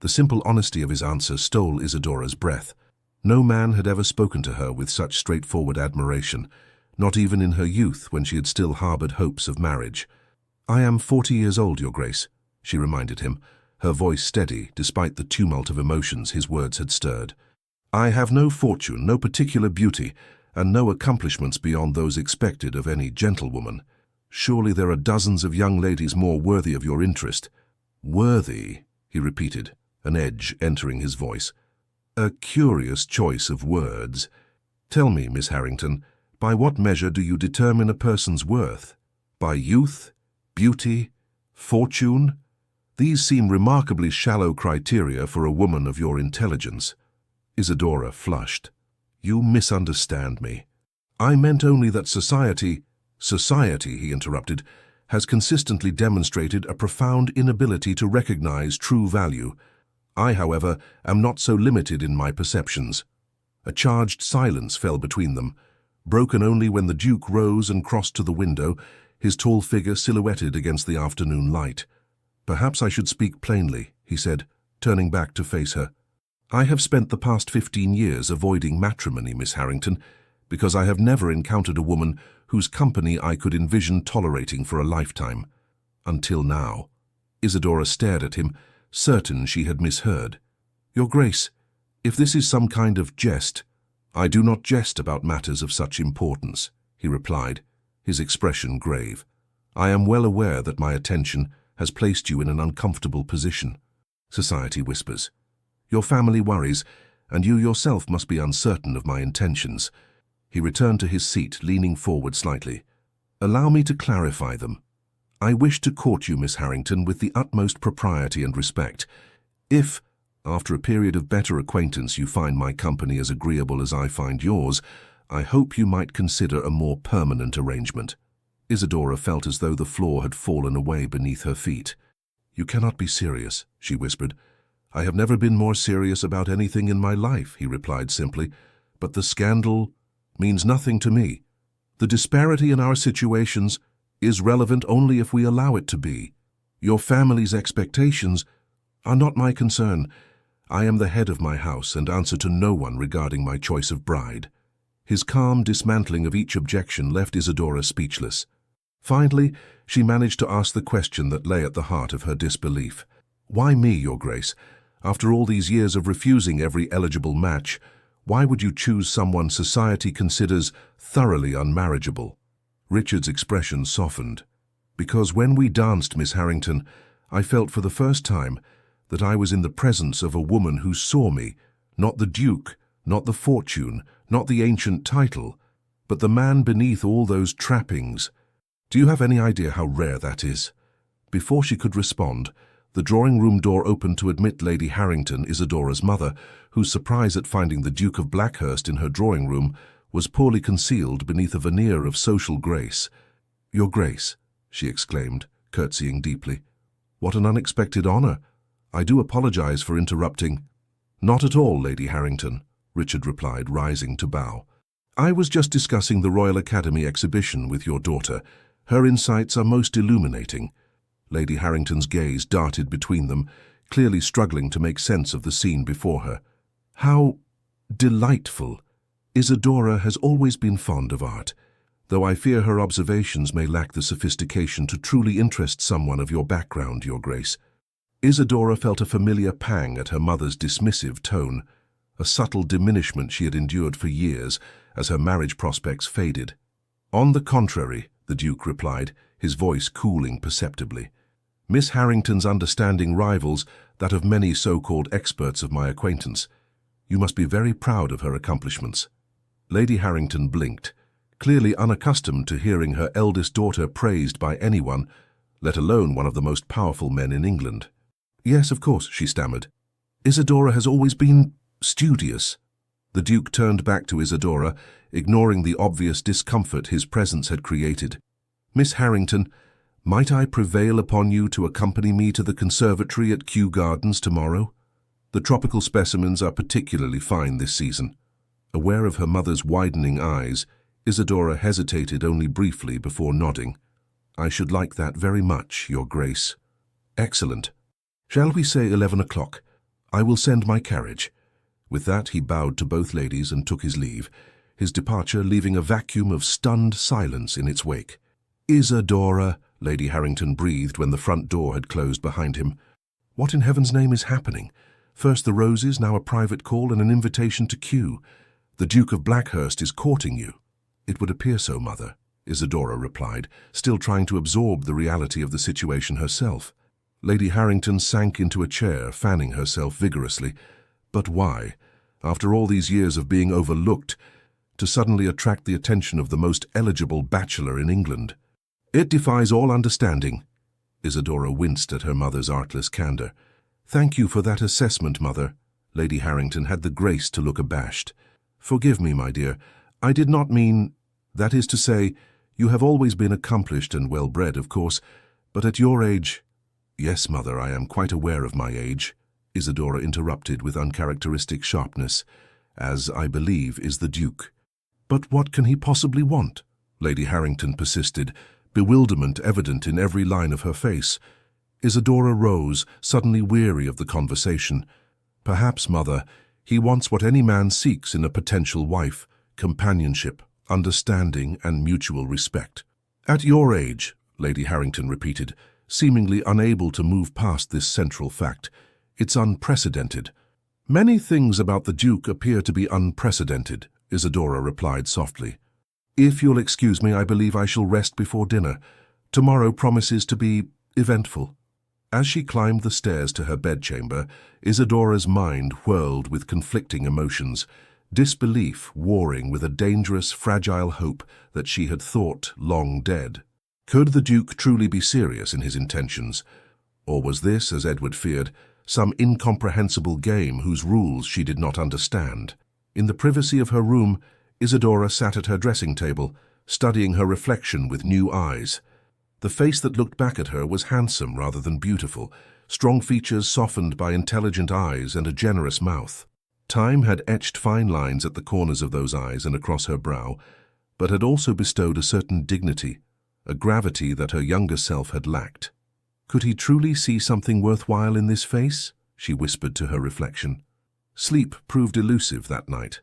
The simple honesty of his answer stole Isadora's breath. No man had ever spoken to her with such straightforward admiration, not even in her youth when she had still harbored hopes of marriage. "I am 40 years old, Your Grace," she reminded him, her voice steady despite the tumult of emotions his words had stirred. "I have no fortune, no particular beauty, and no accomplishments beyond those expected of any gentlewoman. Surely there are dozens of young ladies more worthy of your interest." "Worthy," he repeated, an edge entering his voice. "A curious choice of words. Tell me, Miss Harrington, by what measure do you determine a person's worth? By youth, beauty, fortune? These seem remarkably shallow criteria for a woman of your intelligence." Isadora flushed. "You misunderstand me. I meant only that society—" "Society," he interrupted, "has consistently demonstrated a profound inability to recognize true value. I, however, am not so limited in my perceptions." A charged silence fell between them, broken only when the Duke rose and crossed to the window, his tall figure silhouetted against the afternoon light. "Perhaps I should speak plainly," he said, turning back to face her. "I have spent the past 15 years avoiding matrimony, Miss Harrington, because I have never encountered a woman whose company I could envision tolerating for a lifetime. Until now." Isadora stared at him, certain she had misheard. "Your Grace, if this is some kind of jest—" "I do not jest about matters of such importance," he replied, his expression grave. "I am well aware that my attention has placed you in an uncomfortable position. Society whispers. Your family worries, and you yourself must be uncertain of my intentions." He returned to his seat, leaning forward slightly. "Allow me to clarify them. I wish to court you, Miss Harrington, with the utmost propriety and respect. If, after a period of better acquaintance, you find my company as agreeable as I find yours, I hope you might consider a more permanent arrangement." Isidora felt as though the floor had fallen away beneath her feet. "You cannot be serious," she whispered. "I have never been more serious about anything in my life," he replied simply. "But the scandal means nothing to me. The disparity in our situations is relevant only if we allow it to be. Your family's expectations are not my concern. I am the head of my house and answer to no one regarding my choice of bride." His calm dismantling of each objection left Isidora speechless. Finally, she managed to ask the question that lay at the heart of her disbelief. "Why me, Your Grace? After all these years of refusing every eligible match, why would you choose someone society considers thoroughly unmarriageable?" Richard's expression softened. "Because when we danced, Miss Harrington, I felt for the first time that I was in the presence of a woman who saw me, not the Duke, not the fortune, not the ancient title, but the man beneath all those trappings. Do you have any idea how rare that is?" Before she could respond, the drawing-room door opened to admit Lady Harrington, Isidora's mother, whose surprise at finding the Duke of Blackhurst in her drawing-room was poorly concealed beneath a veneer of social grace. "Your Grace," she exclaimed, curtsying deeply. "What an unexpected honor! I do apologize for interrupting." "Not at all, Lady Harrington," Richard replied, rising to bow. "I was just discussing the Royal Academy exhibition with your daughter. Her insights are most illuminating." Lady Harrington's gaze darted between them, clearly struggling to make sense of the scene before her. "How delightful! Isidora has always been fond of art, though I fear her observations may lack the sophistication to truly interest someone of your background, Your Grace." Isidora felt a familiar pang at her mother's dismissive tone, a subtle diminishment she had endured for years as her marriage prospects faded. "On the contrary," the Duke replied, his voice cooling perceptibly. "Miss Harrington's understanding rivals that of many so-called experts of my acquaintance. You must be very proud of her accomplishments." Lady Harrington blinked, clearly unaccustomed to hearing her eldest daughter praised by anyone, let alone one of the most powerful men in England. "Yes, of course," she stammered. "Isidora has always been studious." The Duke turned back to Isidora, ignoring the obvious discomfort his presence had created. "Miss Harrington, might I prevail upon you to accompany me to the conservatory at Kew Gardens tomorrow? The tropical specimens are particularly fine this season." Aware of her mother's widening eyes, Isidora hesitated only briefly before nodding. "I should like that very much, Your Grace." "Excellent. Shall we say 11 o'clock? I will send my carriage." With that, he bowed to both ladies and took his leave, his departure leaving a vacuum of stunned silence in its wake. "Isidora," Lady Harrington breathed when the front door had closed behind him. "What in heaven's name is happening? First the roses, now a private call and an invitation to Kew. The Duke of Blackhurst is courting you." "It would appear so, Mother," Isidora replied, still trying to absorb the reality of the situation herself. Lady Harrington sank into a chair, fanning herself vigorously. But why, after all these years of being overlooked, to suddenly attract the attention of the most eligible bachelor in England? "It defies all understanding." Isidora winced at her mother's artless candor. "Thank you for that assessment, Mother." Lady Harrington had the grace to look abashed. "Forgive me, my dear. I did not mean... That is to say, you have always been accomplished and well-bred, of course, but at your age—" "Yes, Mother, I am quite aware of my age," Isidora interrupted with uncharacteristic sharpness, "as, I believe, is the Duke." "But what can he possibly want?" Lady Harrington persisted, bewilderment evident in every line of her face. Isidora rose, suddenly weary of the conversation. "Perhaps, Mother, he wants what any man seeks in a potential wife: companionship, understanding, and mutual respect." "At your age," Lady Harrington repeated, seemingly unable to move past this central fact. "It's unprecedented." "Many things about the Duke appear to be unprecedented," Isidora replied softly. "If you'll excuse me, I believe I shall rest before dinner. Tomorrow promises to be eventful." As she climbed the stairs to her bedchamber, Isidora's mind whirled with conflicting emotions, disbelief warring with a dangerous, fragile hope that she had thought long dead. Could the Duke truly be serious in his intentions? Or was this, as Edward feared, some incomprehensible game whose rules she did not understand? In the privacy of her room, Isidora sat at her dressing table, studying her reflection with new eyes. The face that looked back at her was handsome rather than beautiful, strong features softened by intelligent eyes and a generous mouth. Time had etched fine lines at the corners of those eyes and across her brow, but had also bestowed a certain dignity, a gravity that her younger self had lacked. Could he truly see something worthwhile in this face? She whispered to her reflection. Sleep proved elusive that night.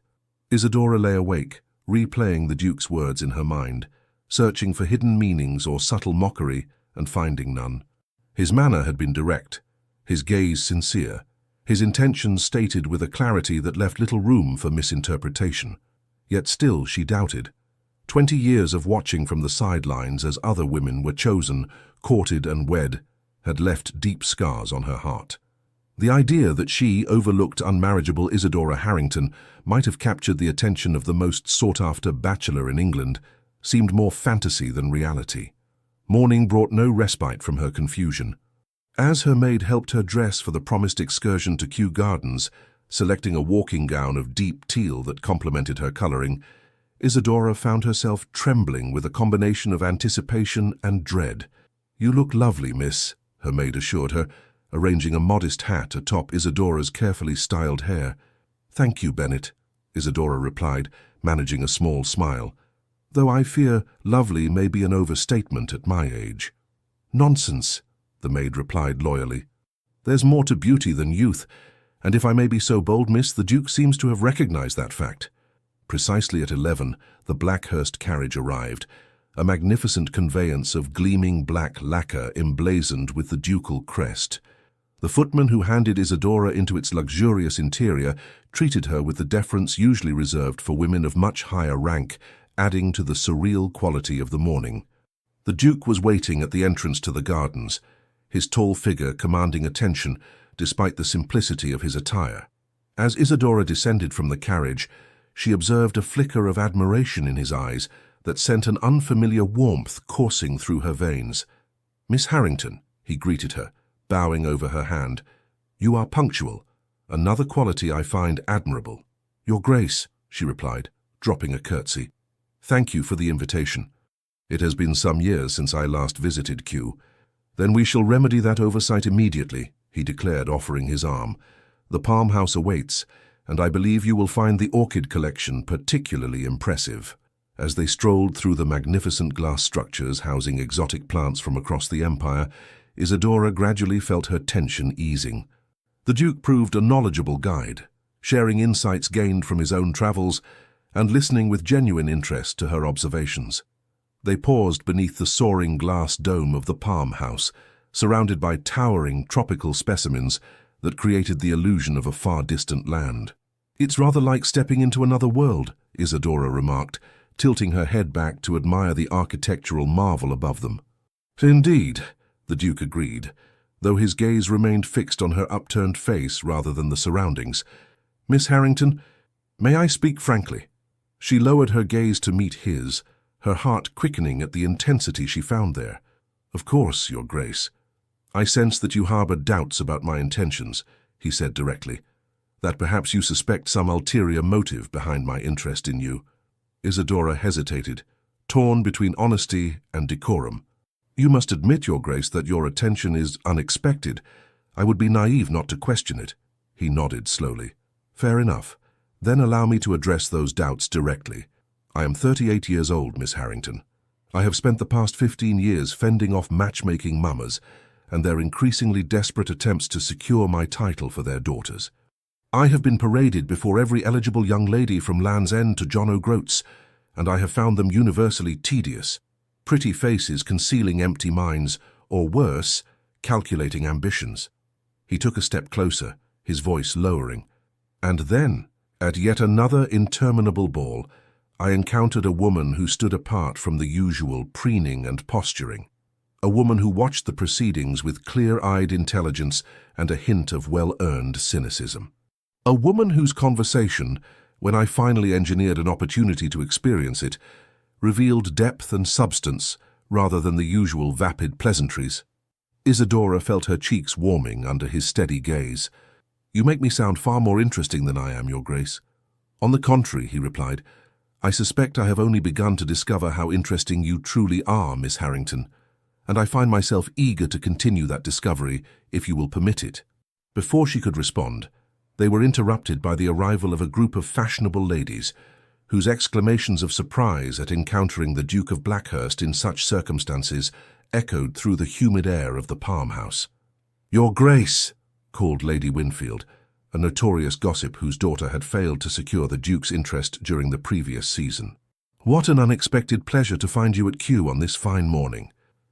Isidora lay awake, replaying the Duke's words in her mind, searching for hidden meanings or subtle mockery and finding none. His manner had been direct, his gaze sincere, his intentions stated with a clarity that left little room for misinterpretation. Yet still she doubted. 20 years of watching from the sidelines as other women were chosen, courted and wed, had left deep scars on her heart. The idea that she, overlooked unmarriageable Isidora Harrington, might have captured the attention of the most sought-after bachelor in England seemed more fantasy than reality. Morning brought no respite from her confusion. As her maid helped her dress for the promised excursion to Kew Gardens, selecting a walking gown of deep teal that complemented her colouring, Isidora found herself trembling with a combination of anticipation and dread. "You look lovely, miss," her maid assured her, arranging a modest hat atop Isidora's carefully styled hair. "Thank you, Bennet," Isidora replied, managing a small smile, "though I fear lovely may be an overstatement at my age." "Nonsense," the maid replied loyally. "There's more to beauty than youth, and if I may be so bold, miss, the Duke seems to have recognized that fact." Precisely at 11, the Blackhurst carriage arrived, a magnificent conveyance of gleaming black lacquer emblazoned with the ducal crest. The footman who handed Isidora into its luxurious interior treated her with the deference usually reserved for women of much higher rank, adding to the surreal quality of the morning. The Duke was waiting at the entrance to the gardens, his tall figure commanding attention despite the simplicity of his attire. As Isidora descended from the carriage, she observed a flicker of admiration in his eyes that sent an unfamiliar warmth coursing through her veins. "Miss Harrington," he greeted her, bowing over her hand. "You are punctual, another quality I find admirable." "Your Grace," she replied, dropping a curtsy. "Thank you for the invitation. It has been some years since I last visited Kew." "Then we shall remedy that oversight immediately," he declared, offering his arm. "The Palm House awaits, and I believe you will find the orchid collection particularly impressive." As they strolled through the magnificent glass structures housing exotic plants from across the empire, Isidora gradually felt her tension easing. The Duke proved a knowledgeable guide, sharing insights gained from his own travels and listening with genuine interest to her observations. They paused beneath the soaring glass dome of the Palm House, surrounded by towering tropical specimens that created the illusion of a far-distant land. "It's rather like stepping into another world," Isidora remarked, tilting her head back to admire the architectural marvel above them. "Indeed," the Duke agreed, though his gaze remained fixed on her upturned face rather than the surroundings. "Miss Harrington, may I speak frankly?" She lowered her gaze to meet his, her heart quickening at the intensity she found there. "Of course, Your Grace. I sense that you harbor doubts about my intentions," he said directly, "that perhaps you suspect some ulterior motive behind my interest in you." Isidora hesitated, torn between honesty and decorum. "You must admit, Your Grace, that your attention is unexpected. I would be naive not to question it." He nodded slowly. "Fair enough. Then allow me to address those doubts directly. I am 38 years old, Miss Harrington. I have spent the past 15 years fending off matchmaking mamas and their increasingly desperate attempts to secure my title for their daughters. I have been paraded before every eligible young lady from Land's End to John O'Groats, and I have found them universally tedious. Pretty faces concealing empty minds, or worse, calculating ambitions." He took a step closer, his voice lowering. "And then, at yet another interminable ball, I encountered a woman who stood apart from the usual preening and posturing. A woman who watched the proceedings with clear-eyed intelligence and a hint of well-earned cynicism. A woman whose conversation, when I finally engineered an opportunity to experience it, revealed depth and substance rather than the usual vapid pleasantries." Isidora felt her cheeks warming under his steady gaze. "You make me sound far more interesting than I am, Your Grace." "On the contrary," he replied, I suspect I have only begun to discover how interesting you truly are, Miss Harrington, and I find myself eager to continue that discovery if you will permit it." Before she could respond, they were interrupted by the arrival of a group of fashionable ladies, whose exclamations of surprise at encountering the Duke of Blackhurst in such circumstances echoed through the humid air of the Palm House. "Your Grace," called Lady Winfield, a notorious gossip whose daughter had failed to secure the Duke's interest during the previous season. "What an unexpected pleasure to find you at Kew on this fine morning."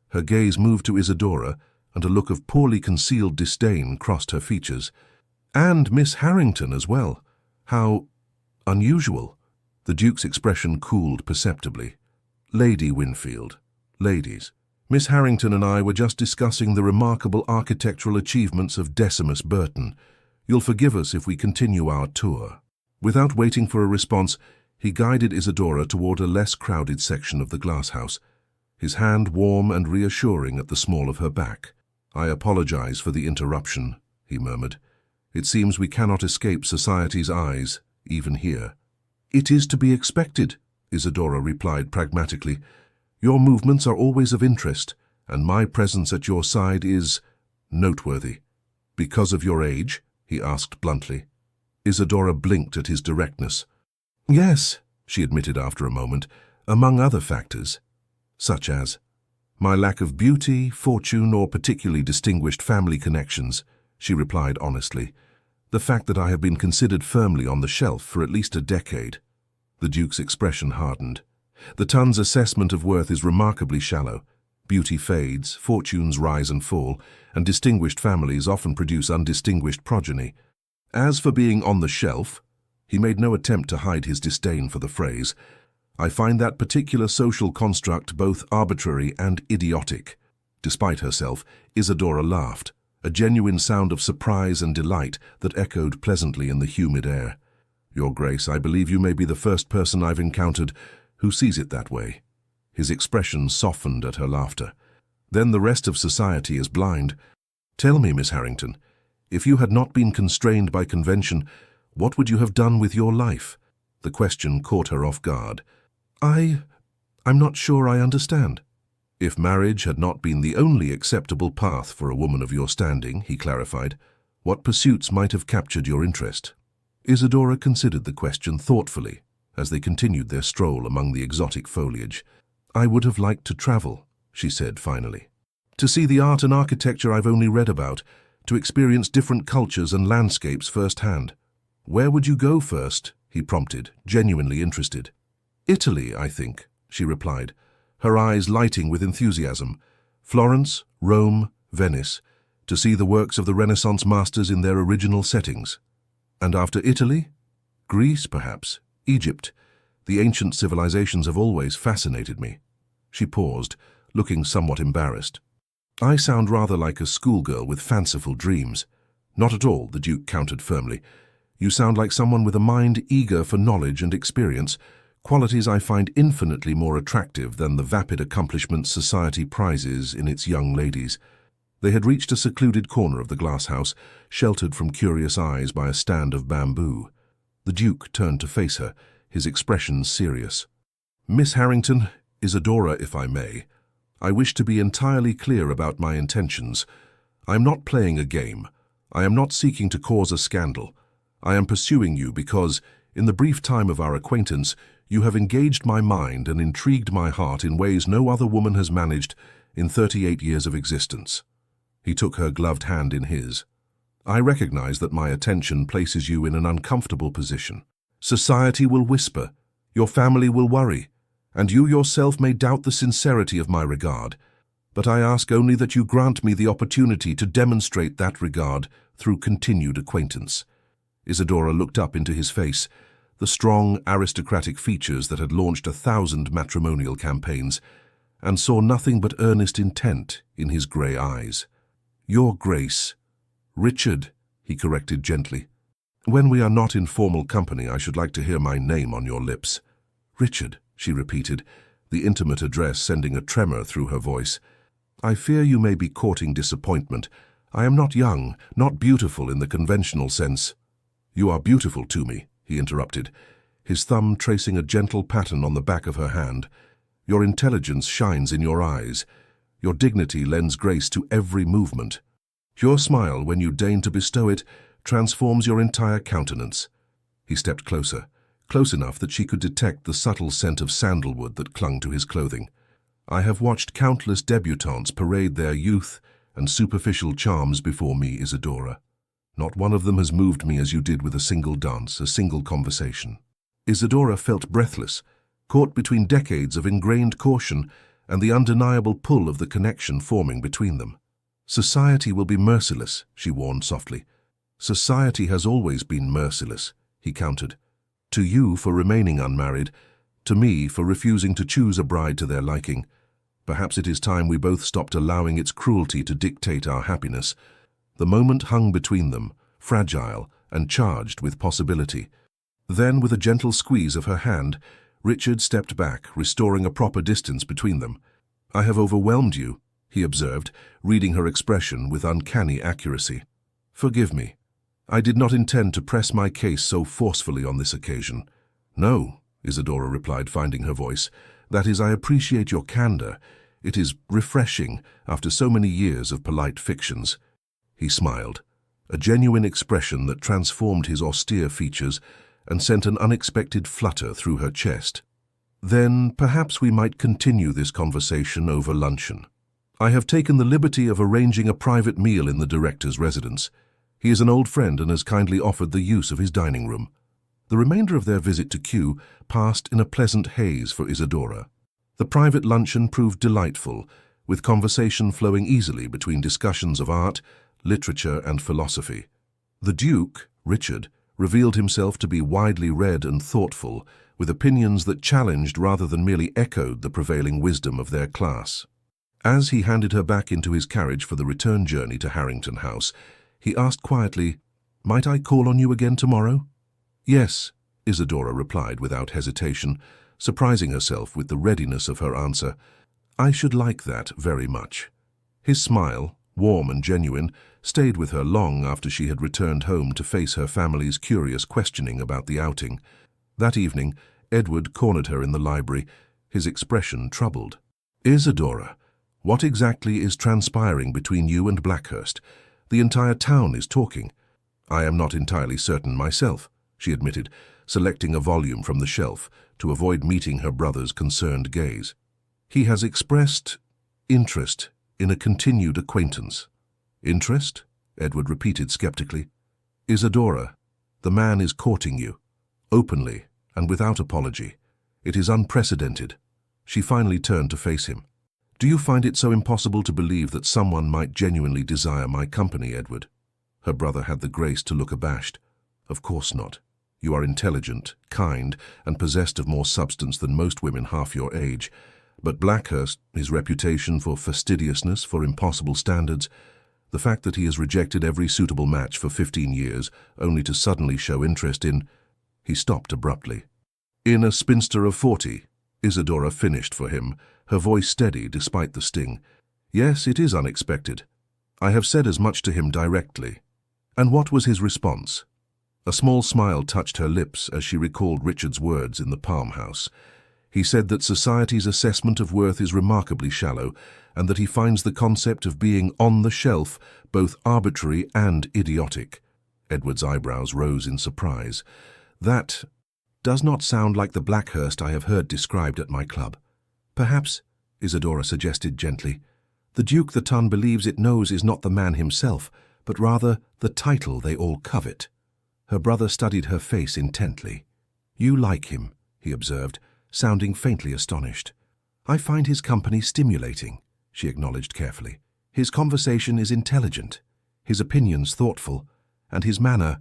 Her gaze moved to Isadora, and a look of poorly concealed disdain crossed her features. "And Miss Harrington as well. How unusual." The Duke's expression cooled perceptibly. "Lady Winfield, ladies, Miss Harrington and I were just discussing the remarkable architectural achievements of Decimus Burton. You'll forgive us if we continue our tour." Without waiting for a response, he guided Isadora toward a less crowded section of the glasshouse, his hand warm and reassuring at the small of her back. "I apologize for the interruption," he murmured. "It seems we cannot escape society's eyes, even here." "It is to be expected," Isadora replied pragmatically. "Your movements are always of interest, and my presence at your side is noteworthy." "Because of your age?" he asked bluntly. Isadora blinked at his directness. "Yes," she admitted after a moment, "among other factors." "Such as?" "My lack of beauty, fortune, or particularly distinguished family connections," she replied honestly. "The fact that I have been considered firmly on the shelf for at least a decade." The Duke's expression hardened. "The Tun's assessment of worth is remarkably shallow. Beauty fades, fortunes rise and fall, and distinguished families often produce undistinguished progeny. As for being on the shelf," he made no attempt to hide his disdain for the phrase, "I find that particular social construct both arbitrary and idiotic." Despite herself, Isadora laughed, a genuine sound of surprise and delight that echoed pleasantly in the humid air. "Your Grace, I believe you may be the first person I've encountered who sees it that way." His expression softened at her laughter. "Then the rest of society is blind. Tell me, Miss Harrington, if you had not been constrained by convention, what would you have done with your life?" The question caught her off guard. I'm not sure I understand." "If marriage had not been the only acceptable path for a woman of your standing," he clarified, "what pursuits might have captured your interest?" Isadora considered the question thoughtfully as they continued their stroll among the exotic foliage. "I would have liked to travel," she said finally. "To see the art and architecture I've only read about, to experience different cultures and landscapes firsthand." "Where would you go first?" he prompted, genuinely interested. "Italy, I think," she replied, her eyes lighting with enthusiasm. "Florence, Rome, Venice, to see the works of the Renaissance masters in their original settings." "And after Italy?" "Greece, perhaps. Egypt. The ancient civilizations have always fascinated me." She paused, looking somewhat embarrassed. "I sound rather like a schoolgirl with fanciful dreams." "Not at all," the Duke countered firmly. "You sound like someone with a mind eager for knowledge and experience, qualities I find infinitely more attractive than the vapid accomplishments society prizes in its young ladies." They had reached a secluded corner of the glasshouse, sheltered from curious eyes by a stand of bamboo. The Duke turned to face her, his expression serious. "Miss Harrington, Isadora, if I may, I wish to be entirely clear about my intentions. I am not playing a game. I am not seeking to cause a scandal. I am pursuing you because, in the brief time of our acquaintance, you have engaged my mind and intrigued my heart in ways no other woman has managed in 38 years of existence." He took her gloved hand in his. "I recognize that my attention places you in an uncomfortable position. Society will whisper, your family will worry, and you yourself may doubt the sincerity of my regard. But I ask only that you grant me the opportunity to demonstrate that regard through continued acquaintance." Isadora looked up into his face, the strong, aristocratic features that had launched 1,000 matrimonial campaigns, and saw nothing but earnest intent in his grey eyes. "Your Grace." "Richard," he corrected gently. "When we are not in formal company, I should like to hear my name on your lips." "Richard," she repeated, the intimate address sending a tremor through her voice. "I fear you may be courting disappointment. I am not young, not beautiful in the conventional sense." "You are beautiful to me," he interrupted, his thumb tracing a gentle pattern on the back of her hand. "Your intelligence shines in your eyes. Your dignity lends grace to every movement. Your smile, when you deign to bestow it, transforms your entire countenance." He stepped closer, close enough that she could detect the subtle scent of sandalwood that clung to his clothing. "I have watched countless debutantes parade their youth and superficial charms before me, Isadora. Not one of them has moved me as you did with a single dance, a single conversation." Isadora felt breathless, caught between decades of ingrained caution and the undeniable pull of the connection forming between them. "Society will be merciless," she warned softly. "Society has always been merciless," he countered. "To you for remaining unmarried, to me for refusing to choose a bride to their liking. Perhaps it is time we both stopped allowing its cruelty to dictate our happiness." The moment hung between them, fragile and charged with possibility. Then, with a gentle squeeze of her hand, Richard stepped back, restoring a proper distance between them. "I have overwhelmed you," he observed, reading her expression with uncanny accuracy. "Forgive me. I did not intend to press my case so forcefully on this occasion." "No," Isadora replied, finding her voice. "That is, I appreciate your candor. It is refreshing after so many years of polite fictions." He smiled, a genuine expression that transformed his austere features and sent an unexpected flutter through her chest. "Then perhaps we might continue this conversation over luncheon. I have taken the liberty of arranging a private meal in the director's residence. He is an old friend and has kindly offered the use of his dining room." The remainder of their visit to Kew passed in a pleasant haze for Isadora. The private luncheon proved delightful, with conversation flowing easily between discussions of art, literature, and philosophy. The Duke, Richard, revealed himself to be widely read and thoughtful, with opinions that challenged rather than merely echoed the prevailing wisdom of their class. As he handed her back into his carriage for the return journey to Harrington House, he asked quietly, "Might I call on you again tomorrow?" "Yes," Isadora replied without hesitation, surprising herself with the readiness of her answer. "I should like that very much." His smile, warm and genuine, stayed with her long after she had returned home to face her family's curious questioning about the outing. That evening, Edward cornered her in the library, his expression troubled. "Isadora, what exactly is transpiring between you and Blackhurst? The entire town is talking." "I am not entirely certain myself," she admitted, selecting a volume from the shelf to avoid meeting her brother's concerned gaze. "He has expressed interest in a continued acquaintance." "Interest?" Edward repeated skeptically. "Isadora, the man is courting you, openly and without apology. It is unprecedented." She finally turned to face him. "Do you find it so impossible to believe that someone might genuinely desire my company, Edward?" Her brother had the grace to look abashed. "Of course not. You are intelligent, kind, and possessed of more substance than most women half your age. But Blackhurst, his reputation for fastidiousness, for impossible standards, the fact that he has rejected every suitable match for 15 years, only to suddenly show interest in—" He stopped abruptly. "In a spinster of 40, Isadora finished for him, her voice steady despite the sting. "Yes, it is unexpected. I have said as much to him directly." "And what was his response?" A small smile touched her lips as she recalled Richard's words in the Palm House. He said that society's assessment of worth is remarkably shallow, and that he finds the concept of being on the shelf both arbitrary and idiotic. Edward's eyebrows rose in surprise. "That does not sound like the Blackhurst I have heard described at my club." "Perhaps," Isadora suggested gently, "the Duke the Tun believes it knows is not the man himself, but rather the title they all covet." Her brother studied her face intently. "You like him," he observed, sounding faintly astonished. "I find his company stimulating," she acknowledged carefully. "His conversation is intelligent, his opinions thoughtful, and his manner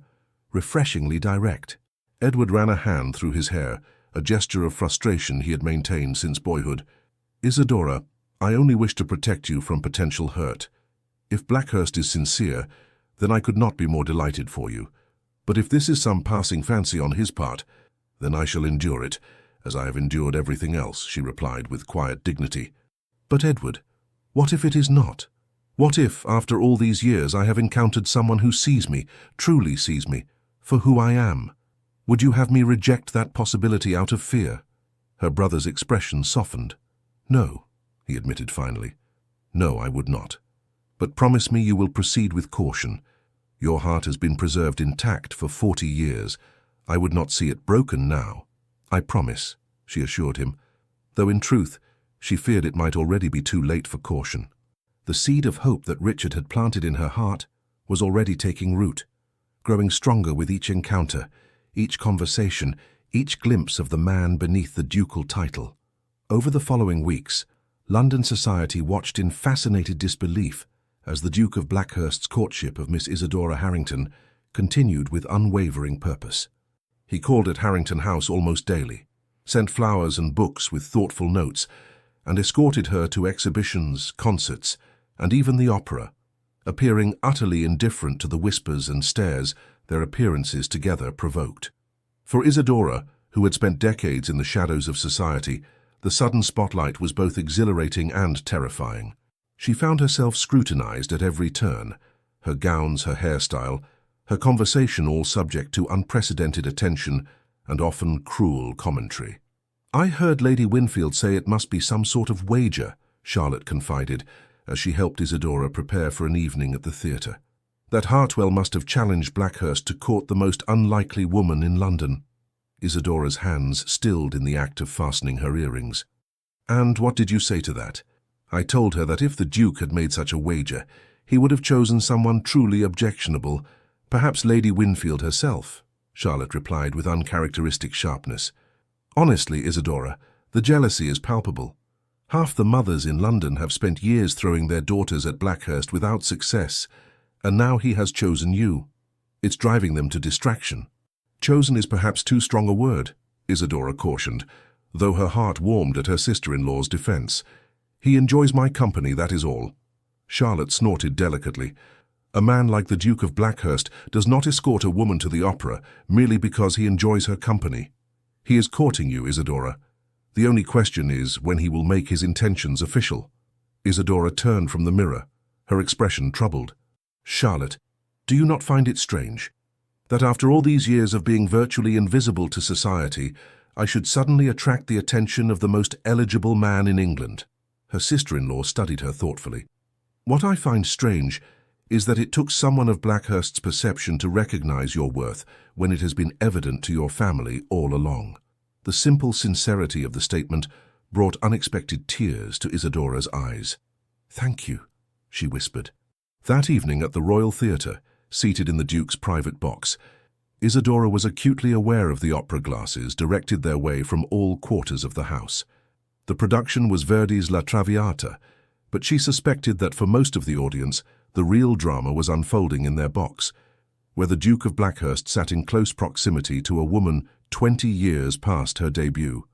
refreshingly direct." Edward ran a hand through his hair, a gesture of frustration he had maintained since boyhood. "Isadora, I only wish to protect you from potential hurt. If Blackhurst is sincere, then I could not be more delighted for you. But if this is some passing fancy on his part, then I shall endure it, as I have endured everything else," she replied with quiet dignity. "But Edward, what if it is not? What if, after all these years, I have encountered someone who sees me, truly sees me, for who I am?" Would you have me reject that possibility out of fear? Her brother's expression softened. No, he admitted finally. No, I would not. But promise me you will proceed with caution. Your heart has been preserved intact for 40 years. I would not see it broken now. I promise, she assured him, though in truth, she feared it might already be too late for caution. The seed of hope that Richard had planted in her heart was already taking root, growing stronger with each encounter, each conversation, each glimpse of the man beneath the ducal title. Over the following weeks, London society watched in fascinated disbelief as the Duke of Blackhurst's courtship of Miss Isadora Harrington continued with unwavering purpose. He called at Harrington House almost daily, sent flowers and books with thoughtful notes, and escorted her to exhibitions, concerts, and even the opera, appearing utterly indifferent to the whispers and stares their appearances together provoked. For Isadora, who had spent decades in the shadows of society, the sudden spotlight was both exhilarating and terrifying. She found herself scrutinized at every turn, her gowns, her hairstyle, her conversation all subject to unprecedented attention and often cruel commentary. I heard Lady Winfield say it must be some sort of wager, Charlotte confided, as she helped Isadora prepare for an evening at the theatre. That Hartwell must have challenged Blackhurst to court the most unlikely woman in London. Isadora's hands stilled in the act of fastening her earrings. And what did you say to that? I told her that if the Duke had made such a wager, he would have chosen someone truly objectionable, perhaps Lady Winfield herself, Charlotte replied with uncharacteristic sharpness. Honestly, Isadora, the jealousy is palpable. Half the mothers in London have spent years throwing their daughters at Blackhurst without success, and now he has chosen you. It's driving them to distraction. Chosen is perhaps too strong a word, Isadora cautioned, though her heart warmed at her sister-in-law's defense. He enjoys my company, that is all. Charlotte snorted delicately. A man like the Duke of Blackhurst does not escort a woman to the opera merely because he enjoys her company. He is courting you, Isadora. The only question is when he will make his intentions official. Isadora turned from the mirror, her expression troubled. Charlotte, do you not find it strange that after all these years of being virtually invisible to society, I should suddenly attract the attention of the most eligible man in England? Her sister-in-law studied her thoughtfully. What I find strange is that it took someone of Blackhurst's perception to recognize your worth when it has been evident to your family all along. The simple sincerity of the statement brought unexpected tears to Isadora's eyes. Thank you, she whispered. That evening at the Royal Theatre, seated in the Duke's private box, Isadora was acutely aware of the opera glasses directed their way from all quarters of the house. The production was Verdi's La Traviata, but she suspected that for most of the audience, the real drama was unfolding in their box, where the Duke of Blackhurst sat in close proximity to a woman 20 years past her debut.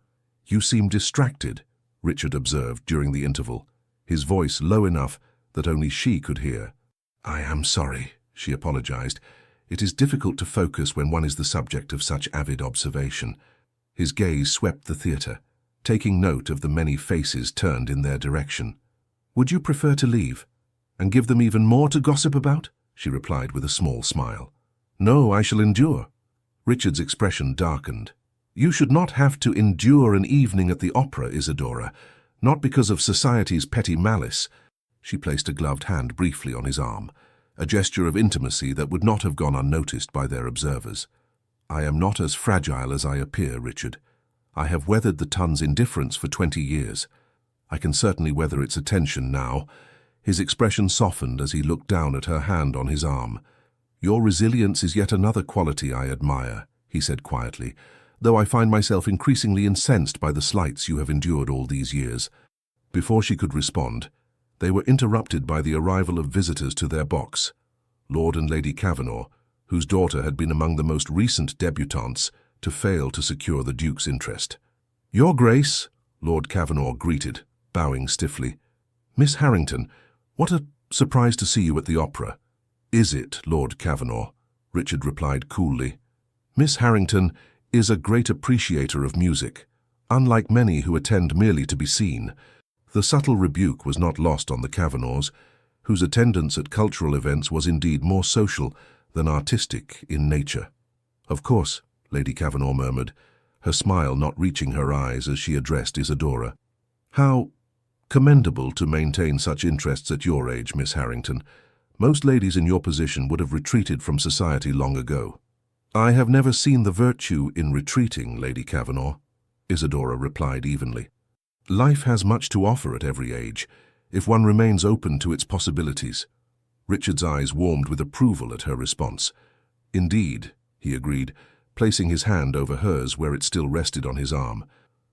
You seem distracted, Richard observed during the interval, his voice low enough that only she could hear. I am sorry, she apologized. It is difficult to focus when one is the subject of such avid observation. His gaze swept the theatre, taking note of the many faces turned in their direction. Would you prefer to leave and give them even more to gossip about? She replied with a small smile. No, I shall endure. Richard's expression darkened. You should not have to endure an evening at the opera, Isadora, not because of society's petty malice. She placed a gloved hand briefly on his arm, a gesture of intimacy that would not have gone unnoticed by their observers. I am not as fragile as I appear, Richard. I have weathered the Tun's indifference for 20 years. I can certainly weather its attention now. His expression softened as he looked down at her hand on his arm. Your resilience is yet another quality I admire, he said quietly, though I find myself increasingly incensed by the slights you have endured all these years. Before she could respond, they were interrupted by the arrival of visitors to their box, Lord and Lady Cavanaugh, whose daughter had been among the most recent debutantes to fail to secure the Duke's interest. Your Grace, Lord Cavanaugh greeted, bowing stiffly. Miss Harrington, what a surprise to see you at the opera. Is it, Lord Cavanaugh? Richard replied coolly. Miss Harrington is a great appreciator of music, unlike many who attend merely to be seen. The subtle rebuke was not lost on the Cavanaughs, whose attendance at cultural events was indeed more social than artistic in nature. Of course, Lady Cavanaugh murmured, her smile not reaching her eyes as she addressed Isadora. How commendable to maintain such interests at your age, Miss Harrington. Most ladies in your position would have retreated from society long ago. I have never seen the virtue in retreating, Lady Cavanaugh, Isadora replied evenly. Life has much to offer at every age, if one remains open to its possibilities. Richard's eyes warmed with approval at her response. Indeed, he agreed, placing his hand over hers where it still rested on his arm.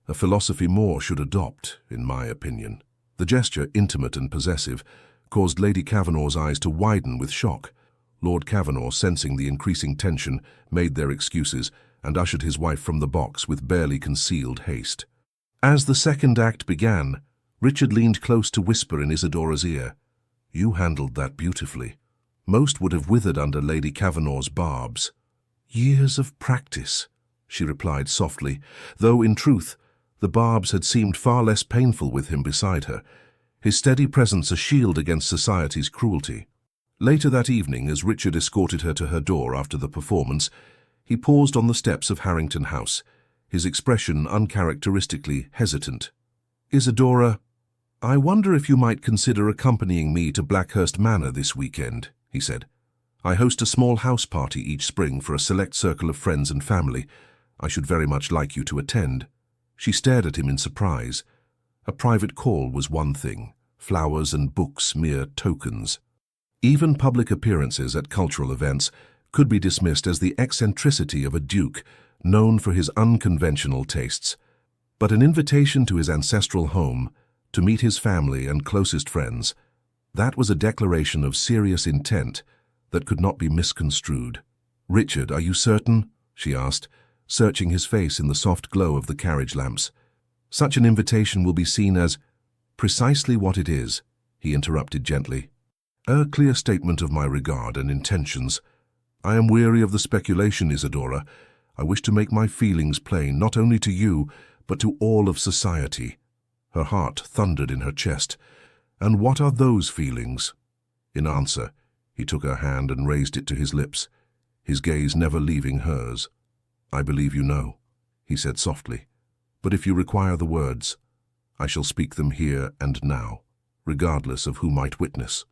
A philosophy more should adopt, in my opinion. The gesture, intimate and possessive, caused Lady Cavanaugh's eyes to widen with shock. Lord Cavanaugh, sensing the increasing tension, made their excuses and ushered his wife from the box with barely concealed haste. As the second act began, Richard leaned close to whisper in Isadora's ear, "You handled that beautifully. Most would have withered under Lady Cavanaugh's barbs." "Years of practice," she replied softly, though in truth, the barbs had seemed far less painful with him beside her, his steady presence a shield against society's cruelty. Later that evening, as Richard escorted her to her door after the performance, he paused on the steps of Harrington House, his expression uncharacteristically hesitant. "Isadora, I wonder if you might consider accompanying me to Blackhurst Manor this weekend," he said. "I host a small house party each spring for a select circle of friends and family. I should very much like you to attend." She stared at him in surprise. A private call was one thing, flowers and books mere tokens. Even public appearances at cultural events could be dismissed as the eccentricity of a duke known for his unconventional tastes. But an invitation to his ancestral home, to meet his family and closest friends, that was a declaration of serious intent that could not be misconstrued. "Richard, are you certain?" she asked, searching his face in the soft glow of the carriage lamps. "Such an invitation will be seen as—" "Precisely what it is," he interrupted gently. "A clear statement of my regard and intentions. I am weary of the speculation, Isadora. I wish to make my feelings plain, not only to you, but to all of society." Her heart thundered in her chest. "And what are those feelings?" In answer, he took her hand and raised it to his lips, his gaze never leaving hers. "I believe you know," he said softly. "But if you require the words, I shall speak them here and now, regardless of who might witness."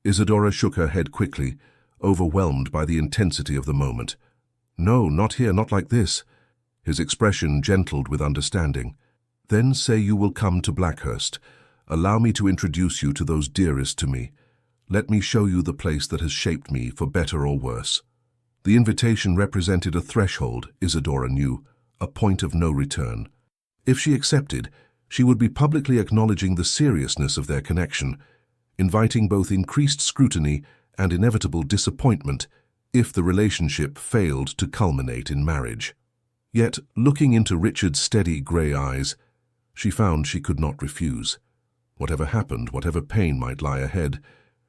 Isadora shook her head quickly, overwhelmed by the intensity of the moment. "No, not here, not like this." His expression gentled with understanding. "Then say you will come to Blackhurst. Allow me to introduce you to those dearest to me. Let me show you the place that has shaped me for better or worse." The invitation represented a threshold, Isadora knew, a point of no return. If she accepted, she would be publicly acknowledging the seriousness of their connection, inviting both increased scrutiny and inevitable disappointment if the relationship failed to culminate in marriage. Yet, looking into Richard's steady grey eyes, she found she could not refuse. Whatever happened, whatever pain might lie ahead,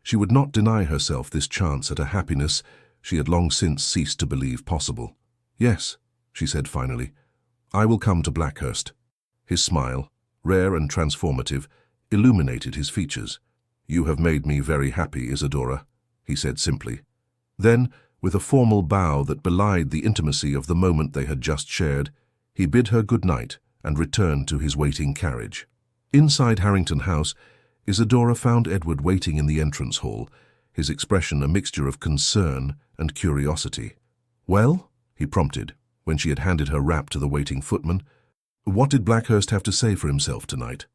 she would not deny herself this chance at a happiness she had long since ceased to believe possible. "Yes," she said finally, "I will come to Blackhurst." His smile, rare and transformative, illuminated his features. "You have made me very happy, Isadora," he said simply. Then, with a formal bow that belied the intimacy of the moment they had just shared, he bid her good night and returned to his waiting carriage. Inside Harrington House, Isadora found Edward waiting in the entrance hall, his expression a mixture of concern and curiosity. "Well?" he prompted, when she had handed her wrap to the waiting footman. "What did Blackhurst have to say for himself tonight?"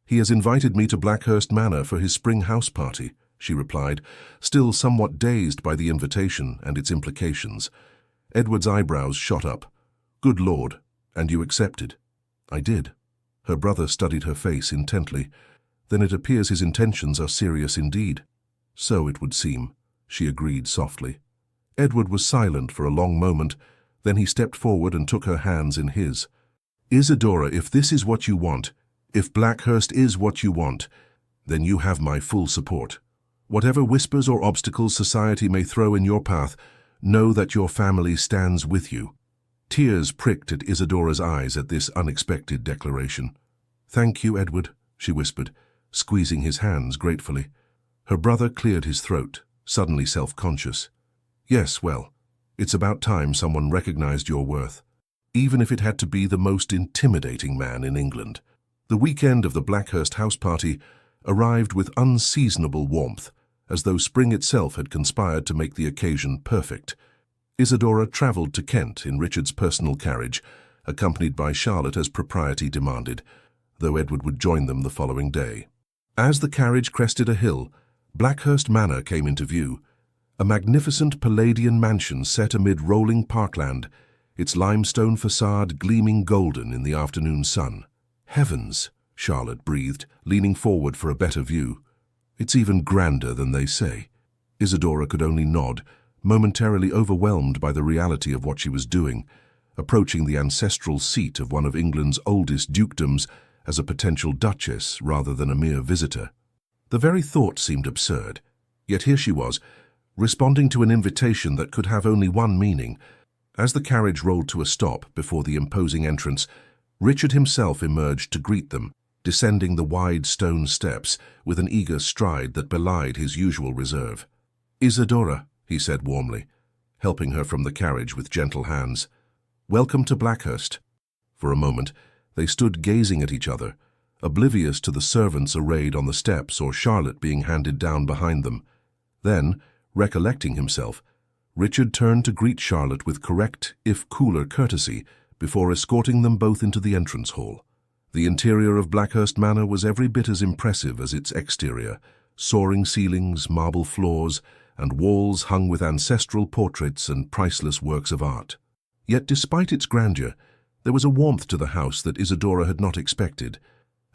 "He has invited me to Blackhurst Manor for his spring house party," she replied, still somewhat dazed by the invitation and its implications. Edward's eyebrows shot up. "Good Lord, and you accepted?" "I did." Her brother studied her face intently. "Then it appears his intentions are serious indeed." "So it would seem," she agreed softly. Edward was silent for a long moment, then he stepped forward and took her hands in his. "Isadora, if this is what you want, if Blackhurst is what you want, then you have my full support. Whatever whispers or obstacles society may throw in your path, know that your family stands with you." Tears pricked at Isadora's eyes at this unexpected declaration. "Thank you, Edward," she whispered, squeezing his hands gratefully. Her brother cleared his throat, suddenly self-conscious. "Yes, well, It's about time someone recognized your worth, even if it had to be the most intimidating man in England. The weekend of the Blackhurst house party arrived with unseasonable warmth, as though spring itself had conspired to make the occasion perfect. Isadora travelled to Kent in Richard's personal carriage, accompanied by Charlotte as propriety demanded, though Edward would join them the following day. As the carriage crested a hill, Blackhurst Manor came into view, a magnificent Palladian mansion set amid rolling parkland, its limestone facade gleaming golden in the afternoon sun. "Heavens," Charlotte breathed, leaning forward for a better view. "It's even grander than they say." Isadora could only nod, momentarily overwhelmed by the reality of what she was doing, approaching the ancestral seat of one of England's oldest dukedoms as a potential duchess rather than a mere visitor. The very thought seemed absurd, yet here she was, responding to an invitation that could have only one meaning. As the carriage rolled to a stop before the imposing entrance, Richard himself emerged to greet them, descending the wide stone steps with an eager stride that belied his usual reserve. "Isadora," he said warmly, helping her from the carriage with gentle hands. "Welcome to Blackhurst." For a moment, they stood gazing at each other, oblivious to the servants arrayed on the steps or Charlotte being handed down behind them. Then, recollecting himself, Richard turned to greet Charlotte with correct, if cooler, courtesy before escorting them both into the entrance hall. The interior of Blackhurst Manor was every bit as impressive as its exterior, soaring ceilings, marble floors, and walls hung with ancestral portraits and priceless works of art. Yet despite its grandeur, there was a warmth to the house that Isadora had not expected,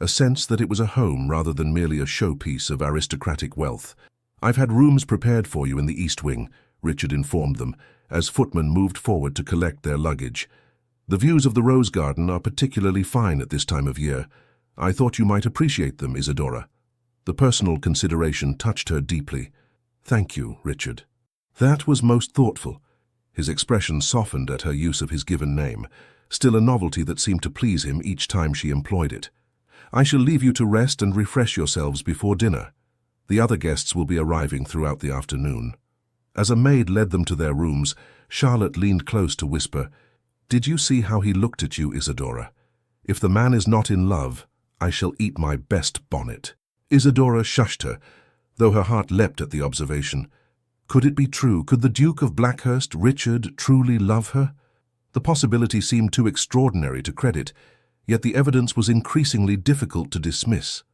a sense that it was a home rather than merely a showpiece of aristocratic wealth. "I've had rooms prepared for you in the East Wing," Richard informed them, as footmen moved forward to collect their luggage. "The views of the rose garden are particularly fine at this time of year. I thought you might appreciate them, Isadora." The personal consideration touched her deeply. "Thank you, Richard." That was most thoughtful. His expression softened at her use of his given name, still a novelty that seemed to please him each time she employed it. "I shall leave you to rest and refresh yourselves before dinner. The other guests will be arriving throughout the afternoon." As a maid led them to their rooms, Charlotte leaned close to whisper, "Did you see how he looked at you, Isadora? If the man is not in love, I shall eat my best bonnet." Isadora shushed her, though her heart leapt at the observation. Could it be true? Could the Duke of Blackhurst, Richard, truly love her? The possibility seemed too extraordinary to credit, yet the evidence was increasingly difficult to dismiss.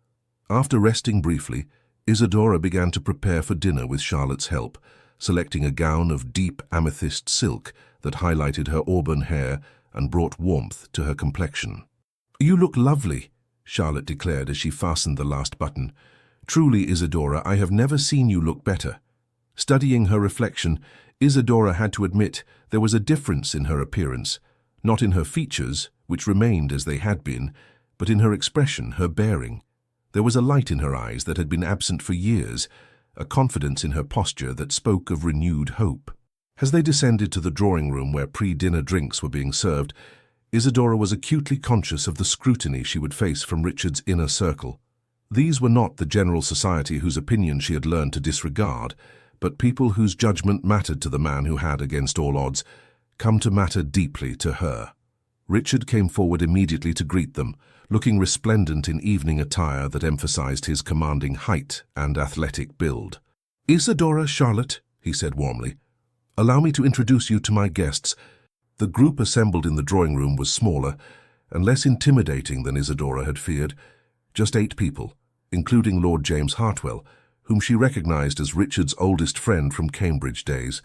After resting briefly, Isadora began to prepare for dinner with Charlotte's help, selecting a gown of deep amethyst silk that highlighted her auburn hair and brought warmth to her complexion. "You look lovely," Charlotte declared as she fastened the last button. "Truly, Isadora, I have never seen you look better." Studying her reflection, Isadora had to admit there was a difference in her appearance, not in her features, which remained as they had been, but in her expression, her bearing. There was a light in her eyes that had been absent for years, a confidence in her posture that spoke of renewed hope. As they descended to the drawing-room where pre-dinner drinks were being served, Isadora was acutely conscious of the scrutiny she would face from Richard's inner circle. These were not the general society whose opinion she had learned to disregard, but people whose judgment mattered to the man who had, against all odds, come to matter deeply to her. Richard came forward immediately to greet them, looking resplendent in evening attire that emphasized his commanding height and athletic build. "Isadora, Charlotte," he said warmly, "allow me to introduce you to my guests." The group assembled in the drawing-room was smaller and less intimidating than Isadora had feared. Just 8 people, including Lord James Hartwell, whom she recognized as Richard's oldest friend from Cambridge days,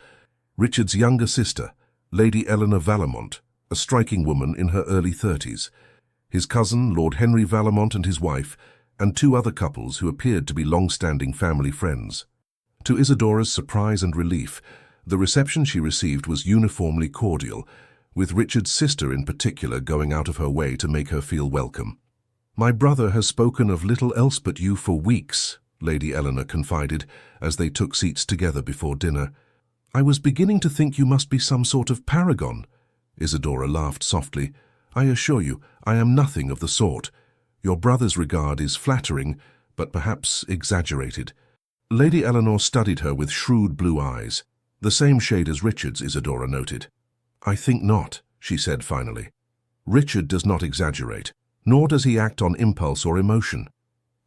Richard's younger sister, Lady Eleanor Vallemont, a striking woman in her early 30s, his cousin, Lord Henry Vallemont and his wife, and 2 other couples who appeared to be long-standing family friends. To Isadora's surprise and relief, the reception she received was uniformly cordial, with Richard's sister in particular going out of her way to make her feel welcome. "My brother has spoken of little else but you for weeks," Lady Eleanor confided as they took seats together before dinner. "I was beginning to think you must be some sort of paragon." Isadora laughed softly. "I assure you, I am nothing of the sort. Your brother's regard is flattering, but perhaps exaggerated." Lady Eleanor studied her with shrewd blue eyes. The same shade as Richard's, Isadora noted. I think not, she said finally. Richard does not exaggerate, nor does he act on impulse or emotion.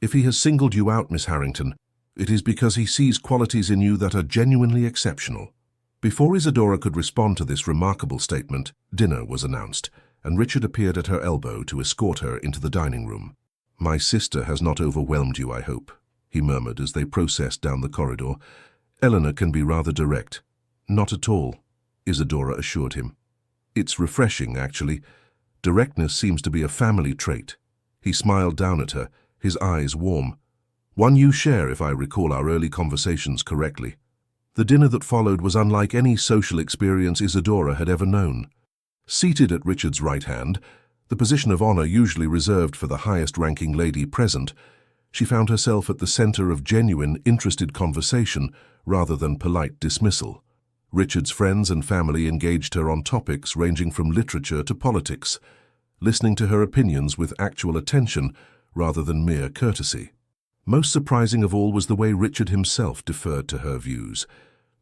If he has singled you out, Miss Harrington, it is because he sees qualities in you that are genuinely exceptional. Before Isadora could respond to this remarkable statement, dinner was announced, and Richard appeared at her elbow to escort her into the dining room. My sister has not overwhelmed you, I hope, he murmured as they processed down the corridor. Eleanor can be rather direct. Not at all, Isadora assured him. It's refreshing, actually. Directness seems to be a family trait. He smiled down at her, his eyes warm. One you share, if I recall our early conversations correctly. The dinner that followed was unlike any social experience Isadora had ever known. Seated at Richard's right hand, the position of honor usually reserved for the highest-ranking lady present, she found herself at the center of genuine, interested conversation rather than polite dismissal. Richard's friends and family engaged her on topics ranging from literature to politics, listening to her opinions with actual attention rather than mere courtesy. Most surprising of all was the way Richard himself deferred to her views,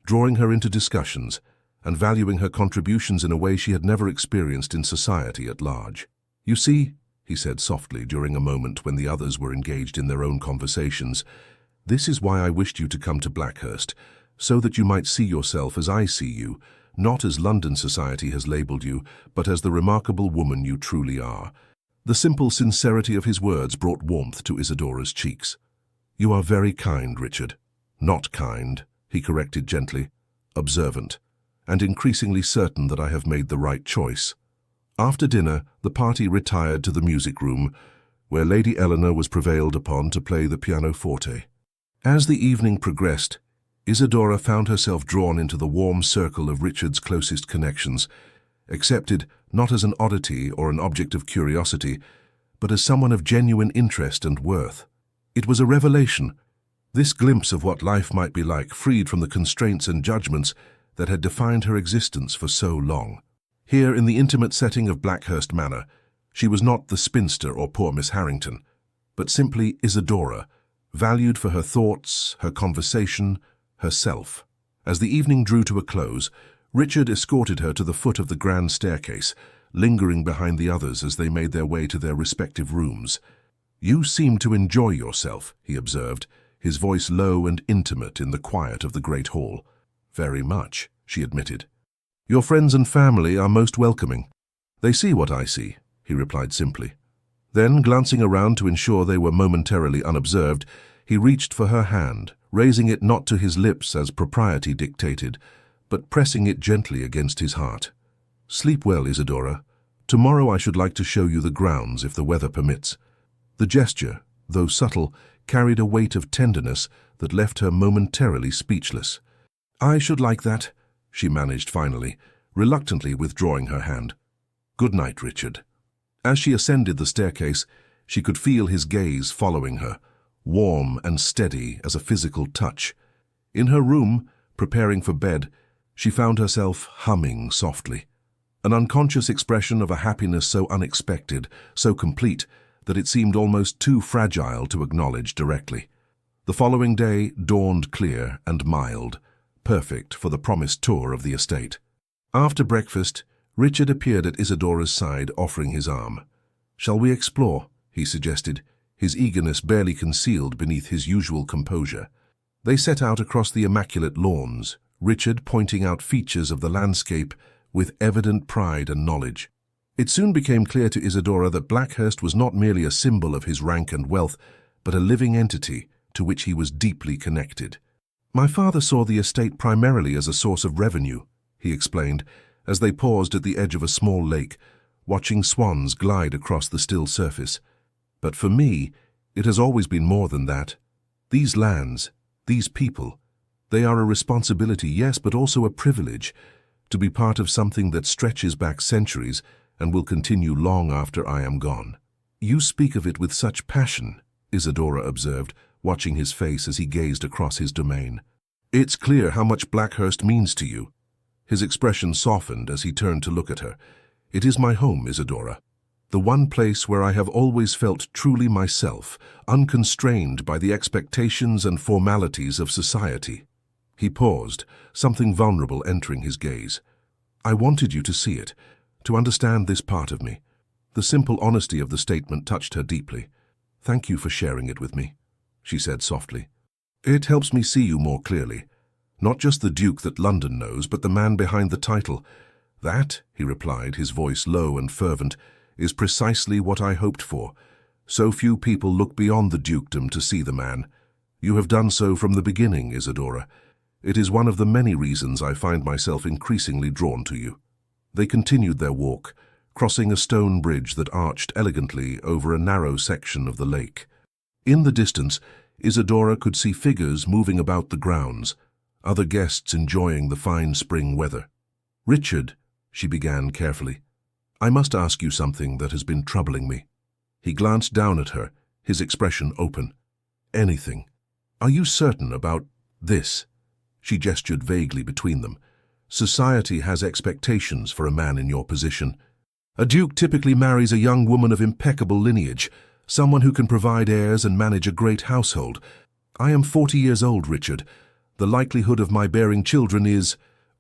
drawing her into discussions and valuing her contributions in a way she had never experienced in society at large. You see, he said softly during a moment when the others were engaged in their own conversations, this is why I wished you to come to Blackhurst, so that you might see yourself as I see you, not as London society has labelled you, but as the remarkable woman you truly are. The simple sincerity of his words brought warmth to Isadora's cheeks. You are very kind, Richard. Not kind, he corrected gently, observant, and increasingly certain that I have made the right choice. After dinner, the party retired to the music room, where Lady Eleanor was prevailed upon to play the pianoforte. As the evening progressed, Isadora found herself drawn into the warm circle of Richard's closest connections, accepted not as an oddity or an object of curiosity, but as someone of genuine interest and worth. It was a revelation, this glimpse of what life might be like, freed from the constraints and judgments that had defined her existence for so long. Here, in the intimate setting of Blackhurst Manor, she was not the spinster or poor Miss Harrington, but simply Isadora, valued for her thoughts, her conversation, herself. As the evening drew to a close, Richard escorted her to the foot of the grand staircase, lingering behind the others as they made their way to their respective rooms. You seem to enjoy yourself, he observed, his voice low and intimate in the quiet of the great hall. Very much, she admitted. Your friends and family are most welcoming. They see what I see, he replied simply. Then, glancing around to ensure they were momentarily unobserved, he reached for her hand, raising it not to his lips as propriety dictated, but pressing it gently against his heart. Sleep well, Isadora. Tomorrow I should like to show you the grounds, if the weather permits. The gesture, though subtle, carried a weight of tenderness that left her momentarily speechless. I should like that, she managed finally, reluctantly withdrawing her hand. Good night, Richard. As she ascended the staircase, she could feel his gaze following her, warm and steady as a physical touch. In her room, preparing for bed, she found herself humming softly, an unconscious expression of a happiness so unexpected, so complete, that it seemed almost too fragile to acknowledge directly. The following day dawned clear and mild, perfect for the promised tour of the estate. After breakfast, Richard appeared at Isadora's side, offering his arm. Shall we explore? He suggested, his eagerness barely concealed beneath his usual composure. They set out across the immaculate lawns, Richard pointing out features of the landscape with evident pride and knowledge. It soon became clear to Isadora that Blackhurst was not merely a symbol of his rank and wealth, but a living entity to which he was deeply connected. My father saw the estate primarily as a source of revenue, he explained, as they paused at the edge of a small lake, watching swans glide across the still surface. But for me, it has always been more than that. These lands, these people, they are a responsibility, yes, but also a privilege, to be part of something that stretches back centuries and will continue long after I am gone. You speak of it with such passion, Isadora observed, watching his face as he gazed across his domain. It's clear how much Blackhurst means to you. His expression softened as he turned to look at her. It is my home, Isadora. The one place where I have always felt truly myself, unconstrained by the expectations and formalities of society. He paused, something vulnerable entering his gaze. I wanted you to see it, to understand this part of me. The simple honesty of the statement touched her deeply. Thank you for sharing it with me, she said softly. It helps me see you more clearly. Not just the Duke that London knows, but the man behind the title. That, he replied, his voice low and fervent, is precisely what I hoped for. So few people look beyond the dukedom to see the man. You have done so from the beginning, Isadora. It is one of the many reasons I find myself increasingly drawn to you. They continued their walk, crossing a stone bridge that arched elegantly over a narrow section of the lake. In the distance, Isadora could see figures moving about the grounds, other guests enjoying the fine spring weather. Richard, she began carefully, I must ask you something that has been troubling me. He glanced down at her, his expression open. Anything. Are you certain about this? She gestured vaguely between them. Society has expectations for a man in your position. A duke typically marries a young woman of impeccable lineage, someone who can provide heirs and manage a great household. I am 40 years old, Richard. The likelihood of my bearing children is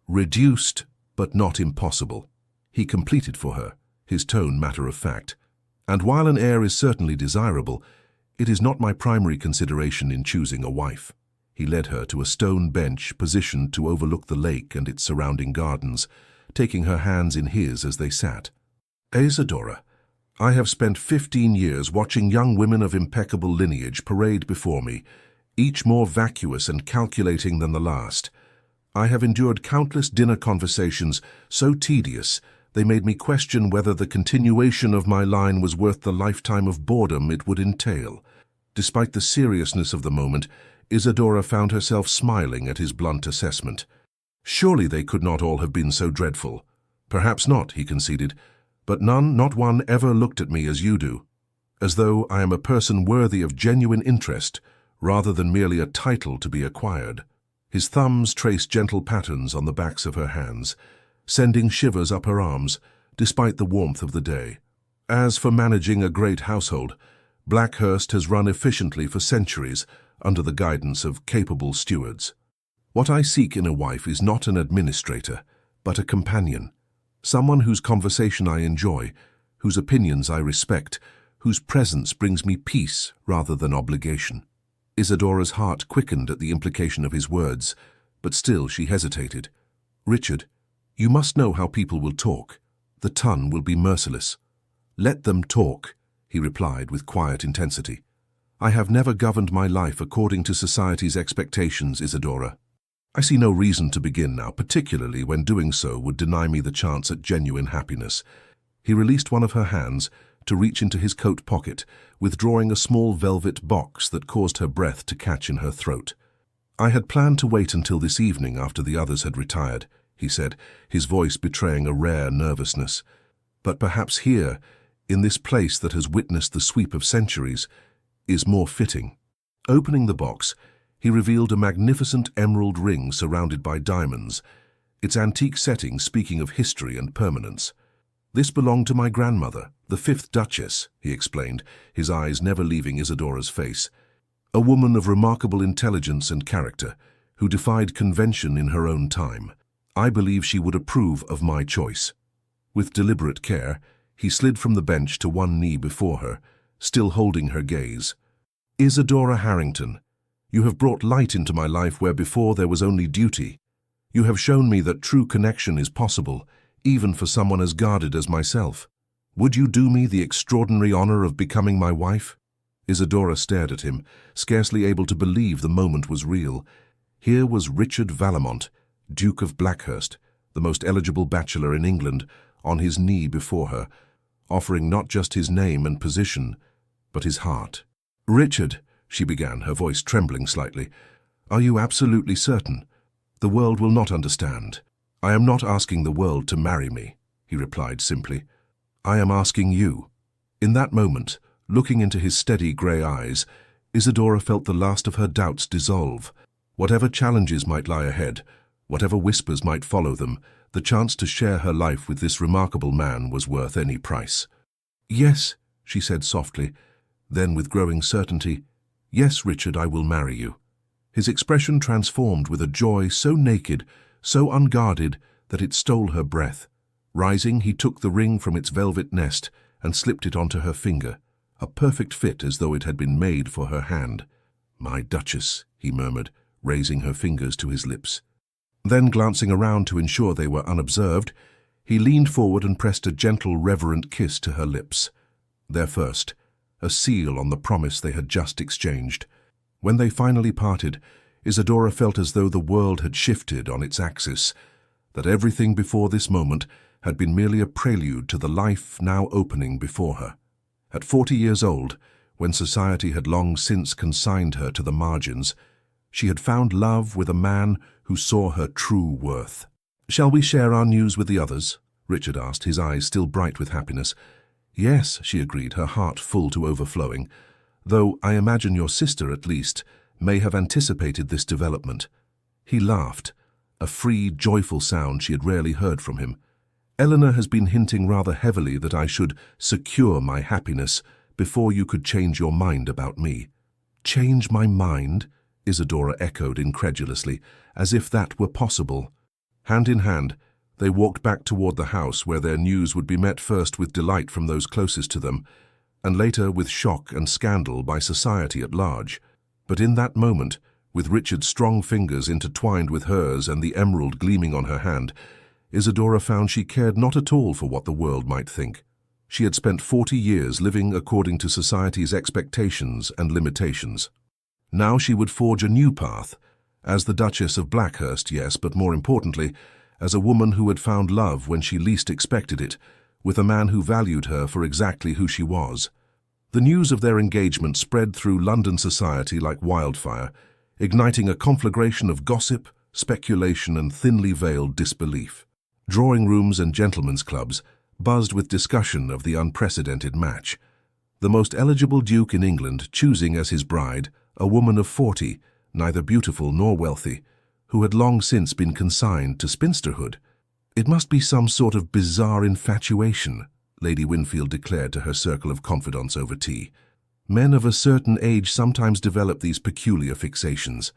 reduced, but not impossible. He completed for her, his tone matter-of-fact. And while an heir is certainly desirable, it is not my primary consideration in choosing a wife. He led her to a stone bench positioned to overlook the lake and its surrounding gardens, taking her hands in his as they sat. Isadora, I have spent 15 years watching young women of impeccable lineage parade before me, each more vacuous and calculating than the last. I have endured countless dinner conversations so tedious they made me question whether the continuation of my line was worth the lifetime of boredom it would entail. Despite the seriousness of the moment, Isadora found herself smiling at his blunt assessment. Surely they could not all have been so dreadful. Perhaps not, he conceded, but none, not one, ever looked at me as you do, as though I am a person worthy of genuine interest, rather than merely a title to be acquired. His thumbs traced gentle patterns on the backs of her hands, sending shivers up her arms, despite the warmth of the day. As for managing a great household, Blackhurst has run efficiently for centuries under the guidance of capable stewards. What I seek in a wife is not an administrator, but a companion, someone whose conversation I enjoy, whose opinions I respect, whose presence brings me peace rather than obligation. Isadora's heart quickened at the implication of his words, but still she hesitated. Richard, you must know how people will talk. The tongue will be merciless. Let them talk, he replied with quiet intensity. I have never governed my life according to society's expectations, Isadora. I see no reason to begin now, particularly when doing so would deny me the chance at genuine happiness. He released one of her hands to reach into his coat pocket, withdrawing a small velvet box that caused her breath to catch in her throat. I had planned to wait until this evening after the others had retired, he said, his voice betraying a rare nervousness. But perhaps here, in this place that has witnessed the sweep of centuries, is more fitting. Opening the box, he revealed a magnificent emerald ring surrounded by diamonds, its antique setting speaking of history and permanence. This belonged to my grandmother, the 5th Duchess, he explained, his eyes never leaving Isadora's face. A woman of remarkable intelligence and character, who defied convention in her own time. I believe she would approve of my choice. With deliberate care, he slid from the bench to one knee before her, still holding her gaze. Isadora Harrington, you have brought light into my life where before there was only duty. You have shown me that true connection is possible, even for someone as guarded as myself. Would you do me the extraordinary honor of becoming my wife? Isadora stared at him, scarcely able to believe the moment was real. Here was Richard Vallemont, Duke of Blackhurst, the most eligible bachelor in England, on his knee before her, offering not just his name and position, but his heart. Richard, she began, her voice trembling slightly, are you absolutely certain? The world will not understand. I am not asking the world to marry me, he replied simply. I am asking you. In that moment, looking into his steady grey eyes, Isadora felt the last of her doubts dissolve. Whatever challenges might lie ahead, whatever whispers might follow them, the chance to share her life with this remarkable man was worth any price. Yes, she said softly, then with growing certainty, yes, Richard, I will marry you. His expression transformed with a joy so naked, so unguarded, that it stole her breath. Rising, he took the ring from its velvet nest and slipped it onto her finger, a perfect fit as though it had been made for her hand. "My Duchess," he murmured, raising her fingers to his lips. Then, glancing around to ensure they were unobserved, he leaned forward and pressed a gentle, reverent kiss to her lips. Their first, a seal on the promise they had just exchanged. When they finally parted, Isadora felt as though the world had shifted on its axis, that everything before this moment had been merely a prelude to the life now opening before her. At 40 years old, when society had long since consigned her to the margins, she had found love with a man who saw her true worth. "Shall we share our news with the others?" Richard asked, his eyes still bright with happiness. "Yes," she agreed, her heart full to overflowing, "though I imagine your sister, at least, may have anticipated this development." He laughed, a free, joyful sound she had rarely heard from him. "Eleanor has been hinting rather heavily that I should secure my happiness before you could change your mind about me." "Change my mind?" Isadora echoed incredulously, as if that were possible. Hand in hand, they walked back toward the house where their news would be met first with delight from those closest to them, and later with shock and scandal by society at large. But in that moment, with Richard's strong fingers intertwined with hers and the emerald gleaming on her hand, Isadora found she cared not at all for what the world might think. She had spent 40 years living according to society's expectations and limitations. Now she would forge a new path, as the Duchess of Blackhurst, yes, but more importantly, as a woman who had found love when she least expected it, with a man who valued her for exactly who she was. The news of their engagement spread through London society like wildfire, igniting a conflagration of gossip, speculation, and thinly veiled disbelief. Drawing rooms and gentlemen's clubs buzzed with discussion of the unprecedented match. The most eligible duke in England choosing as his bride a woman of 40, neither beautiful nor wealthy, who had long since been consigned to spinsterhood. "It must be some sort of bizarre infatuation," Lady Winfield declared to her circle of confidants over tea. "Men of a certain age sometimes develop these peculiar fixations.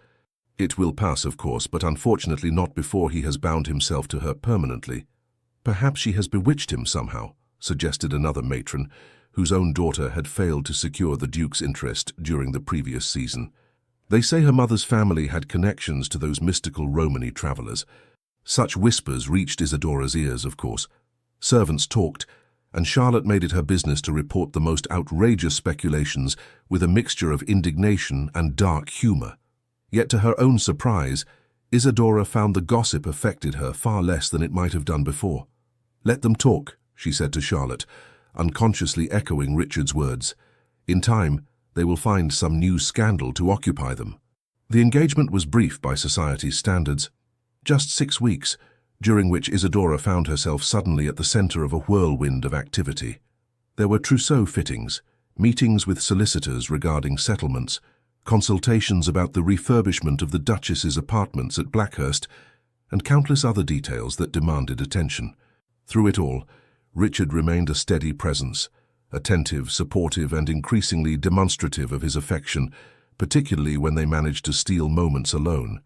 It will pass, of course, but unfortunately not before he has bound himself to her permanently." "Perhaps she has bewitched him somehow," suggested another matron, whose own daughter had failed to secure the Duke's interest during the previous season. "They say her mother's family had connections to those mystical Romany travelers." Such whispers reached Isadora's ears, of course. Servants talked, and Charlotte made it her business to report the most outrageous speculations with a mixture of indignation and dark humor. Yet to her own surprise, Isadora found the gossip affected her far less than it might have done before. "Let them talk," she said to Charlotte, unconsciously echoing Richard's words. "In time, they will find some new scandal to occupy them." The engagement was brief by society's standards. Just 6 weeks, during which Isadora found herself suddenly at the center of a whirlwind of activity. There were trousseau fittings, meetings with solicitors regarding settlements, consultations about the refurbishment of the Duchess's apartments at Blackhurst, and countless other details that demanded attention. Through it all, Richard remained a steady presence, attentive, supportive, and increasingly demonstrative of his affection, particularly when they managed to steal moments alone.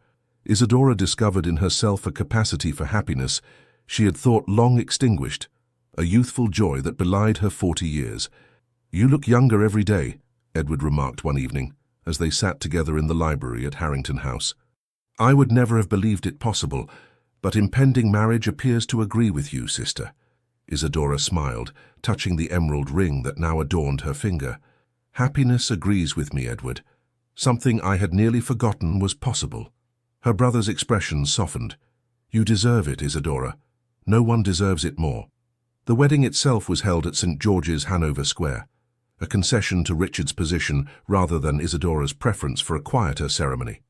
Isadora discovered in herself a capacity for happiness she had thought long extinguished, a youthful joy that belied her 40 years. "You look younger every day," Edward remarked one evening, as they sat together in the library at Harrington House. "I would never have believed it possible, but impending marriage appears to agree with you, sister." Isadora smiled, touching the emerald ring that now adorned her finger. "Happiness agrees with me, Edward. Something I had nearly forgotten was possible." Her brother's expression softened. "You deserve it, Isadora. No one deserves it more." The wedding itself was held at St. George's, Hanover Square, a concession to Richard's position rather than Isadora's preference for a quieter ceremony.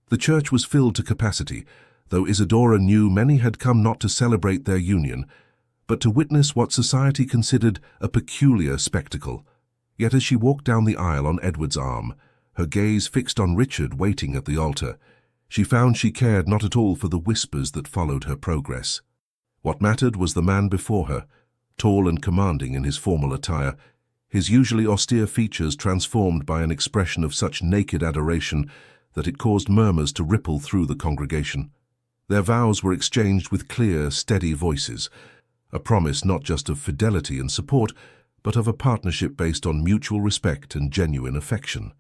The church was filled to capacity, though Isadora knew many had come not to celebrate their union, but to witness what society considered a peculiar spectacle. Yet as she walked down the aisle on Edward's arm, her gaze fixed on Richard waiting at the altar, she found she cared not at all for the whispers that followed her progress. What mattered was the man before her, tall and commanding in his formal attire, his usually austere features transformed by an expression of such naked adoration that it caused murmurs to ripple through the congregation. Their vows were exchanged with clear, steady voices, a promise not just of fidelity and support, but of a partnership based on mutual respect and genuine affection.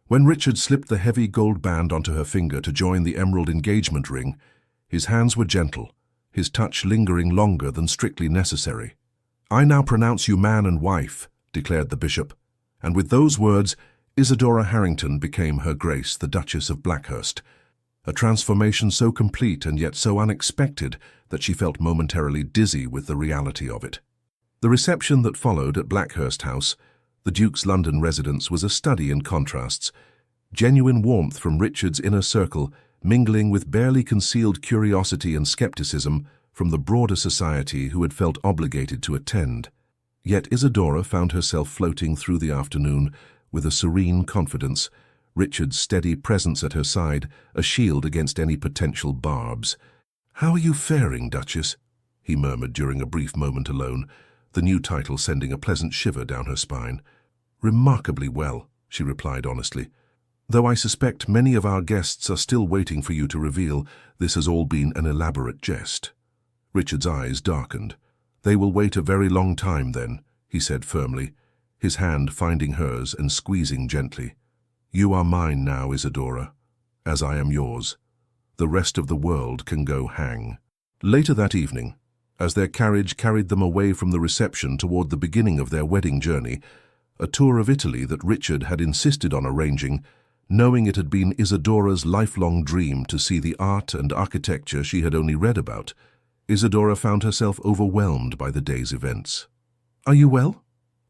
When Richard slipped the heavy gold band onto her finger to join the emerald engagement ring, his hands were gentle, his touch lingering longer than strictly necessary. "I now pronounce you man and wife," declared the bishop, and with those words, Isadora Harrington became Her Grace the Duchess of Blackhurst, a transformation so complete and yet so unexpected that she felt momentarily dizzy with the reality of it. The reception that followed at Blackhurst House, the Duke's London residence, was a study in contrasts. Genuine warmth from Richard's inner circle, mingling with barely concealed curiosity and skepticism from the broader society who had felt obligated to attend. Yet Isadora found herself floating through the afternoon with a serene confidence, Richard's steady presence at her side, a shield against any potential barbs. "How are you faring, Duchess?" he murmured during a brief moment alone, the new title sending a pleasant shiver down her spine. "Remarkably well," she replied honestly. "Though I suspect many of our guests are still waiting for you to reveal this has all been an elaborate jest." Richard's eyes darkened. "They will wait a very long time then," he said firmly, his hand finding hers and squeezing gently. "You are mine now, Isadora, as I am yours. The rest of the world can go hang." Later that evening, as their carriage carried them away from the reception toward the beginning of their wedding journey, a tour of Italy that Richard had insisted on arranging, knowing it had been Isadora's lifelong dream to see the art and architecture she had only read about, Isadora found herself overwhelmed by the day's events. "Are you well?"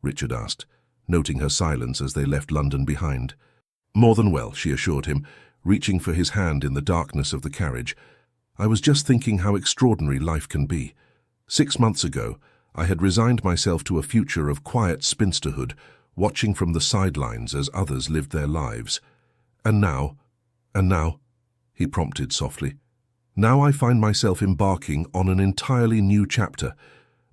Richard asked, noting her silence as they left London behind. "More than well," she assured him, reaching for his hand in the darkness of the carriage. "I was just thinking how extraordinary life can be. 6 months ago, I had resigned myself to a future of quiet spinsterhood, watching from the sidelines as others lived their lives. And now, he prompted softly, now I find myself embarking on an entirely new chapter,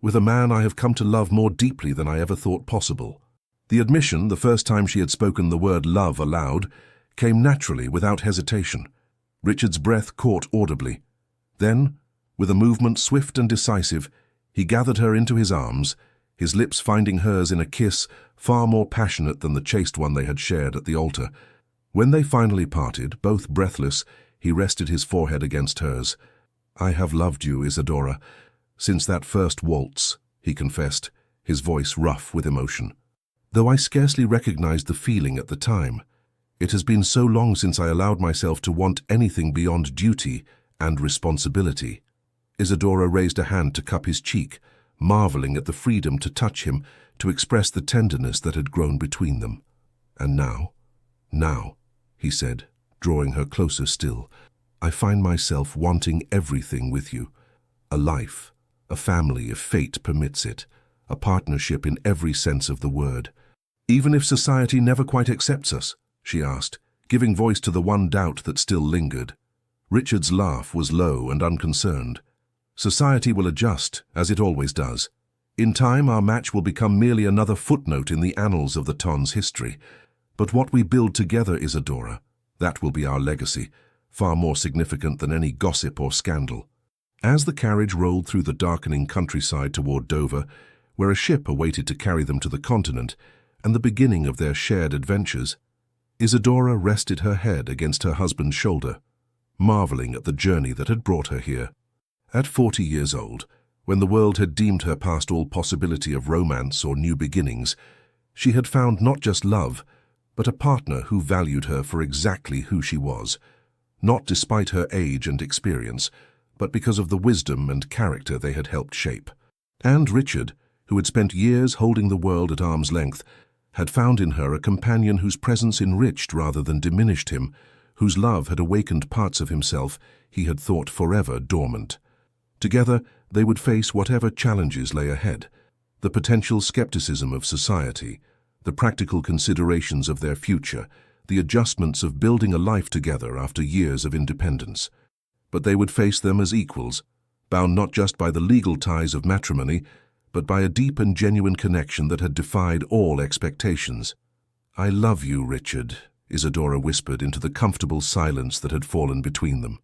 with a man I have come to love more deeply than I ever thought possible." The admission, the first time she had spoken the word love aloud, came naturally, without hesitation. Richard's breath caught audibly. Then, with a movement swift and decisive, he gathered her into his arms, his lips finding hers in a kiss far more passionate than the chaste one they had shared at the altar. When they finally parted, both breathless, he rested his forehead against hers. "I have loved you, Isadora, since that first waltz," he confessed, his voice rough with emotion. "Though I scarcely recognized the feeling at the time. It has been so long since I allowed myself to want anything beyond duty and responsibility." Isadora raised a hand to cup his cheek, marveling at the freedom to touch him, to express the tenderness that had grown between them. "And now," he said, drawing her closer still, "I find myself wanting everything with you. A life, a family if fate permits it, a partnership in every sense of the word." "Even if society never quite accepts us?" she asked, giving voice to the one doubt that still lingered. Richard's laugh was low and unconcerned. "Society will adjust, as it always does. In time, our match will become merely another footnote in the annals of the Ton's history. But what we build together, Isadora, that will be our legacy, far more significant than any gossip or scandal." As the carriage rolled through the darkening countryside toward Dover, where a ship awaited to carry them to the continent, and the beginning of their shared adventures, Isadora rested her head against her husband's shoulder, marveling at the journey that had brought her here. At 40 years old, when the world had deemed her past all possibility of romance or new beginnings, she had found not just love, but a partner who valued her for exactly who she was, not despite her age and experience, but because of the wisdom and character they had helped shape. And Richard, who had spent years holding the world at arm's length, had found in her a companion whose presence enriched rather than diminished him, whose love had awakened parts of himself he had thought forever dormant. Together, they would face whatever challenges lay ahead, the potential skepticism of society, the practical considerations of their future, the adjustments of building a life together after years of independence. But they would face them as equals, bound not just by the legal ties of matrimony, but by a deep and genuine connection that had defied all expectations. "I love you, Richard," Isidora whispered into the comfortable silence that had fallen between them.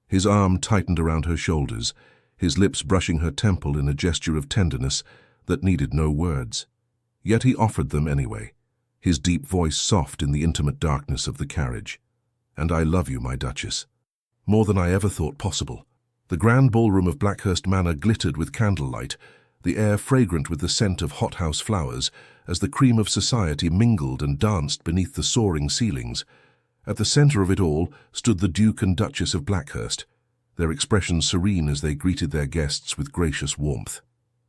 His arm tightened around her shoulders, his lips brushing her temple in a gesture of tenderness that needed no words. Yet he offered them anyway, his deep voice soft in the intimate darkness of the carriage. "And I love you, my Duchess. More than I ever thought possible." The grand ballroom of Blackhurst Manor glittered with candlelight, the air fragrant with the scent of hothouse flowers, as the cream of society mingled and danced beneath the soaring ceilings. At the center of it all stood the Duke and Duchess of Blackhurst, their expressions serene as they greeted their guests with gracious warmth.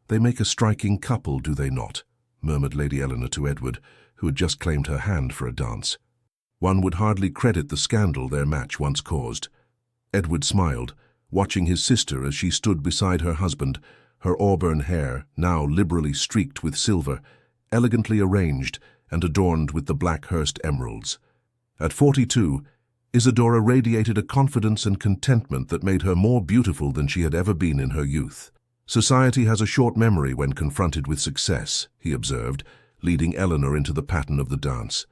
"They make a striking couple, do they not?" murmured Lady Eleanor to Edward, who had just claimed her hand for a dance. "One would hardly credit the scandal their match once caused." Edward smiled, watching his sister as she stood beside her husband, her auburn hair, now liberally streaked with silver, elegantly arranged and adorned with the Blackhurst emeralds. At 42, Isidora radiated a confidence and contentment that made her more beautiful than she had ever been in her youth. "Society has a short memory when confronted with success," he observed, leading Eleanor into the pattern of the dance.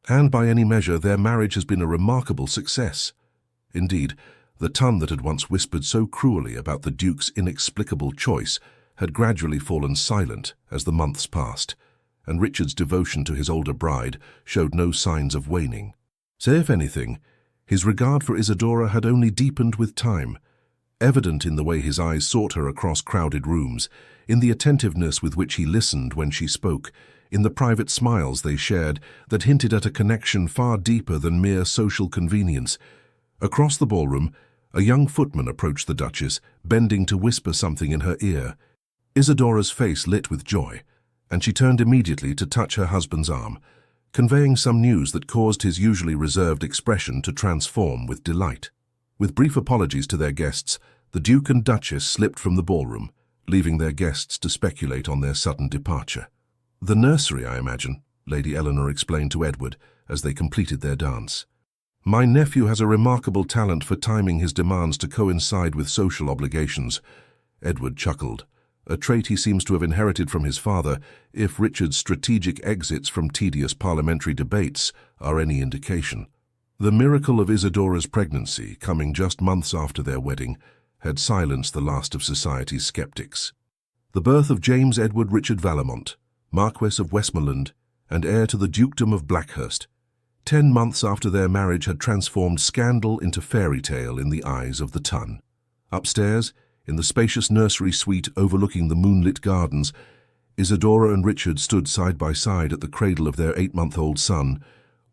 "And by any measure, their marriage has been a remarkable success." Indeed, the tongue that had once whispered so cruelly about the Duke's inexplicable choice had gradually fallen silent as the months passed, and Richard's devotion to his older bride showed no signs of waning. So if anything, his regard for Isidora had only deepened with time, evident in the way his eyes sought her across crowded rooms, in the attentiveness with which he listened when she spoke, in the private smiles they shared that hinted at a connection far deeper than mere social convenience. Across the ballroom, a young footman approached the Duchess, bending to whisper something in her ear. Isidora's face lit with joy, and she turned immediately to touch her husband's arm, conveying some news that caused his usually reserved expression to transform with delight. With brief apologies to their guests, the Duke and Duchess slipped from the ballroom, leaving their guests to speculate on their sudden departure. "The nursery, I imagine," Lady Eleanor explained to Edward as they completed their dance. "My nephew has a remarkable talent for timing his demands to coincide with social obligations." Edward chuckled, a trait he seems to have inherited from his father, if Richard's strategic exits from tedious parliamentary debates are any indication. The miracle of Isidora's pregnancy, coming just months after their wedding, had silenced the last of society's skeptics. The birth of James Edward Richard Vallemont, Marquess of Westmoreland and heir to the Dukedom of Blackhurst, 10 months after their marriage had transformed scandal into fairy tale in the eyes of the ton. Upstairs, in the spacious nursery suite overlooking the moonlit gardens, Isidora and Richard stood side by side at the cradle of their 8-month-old son,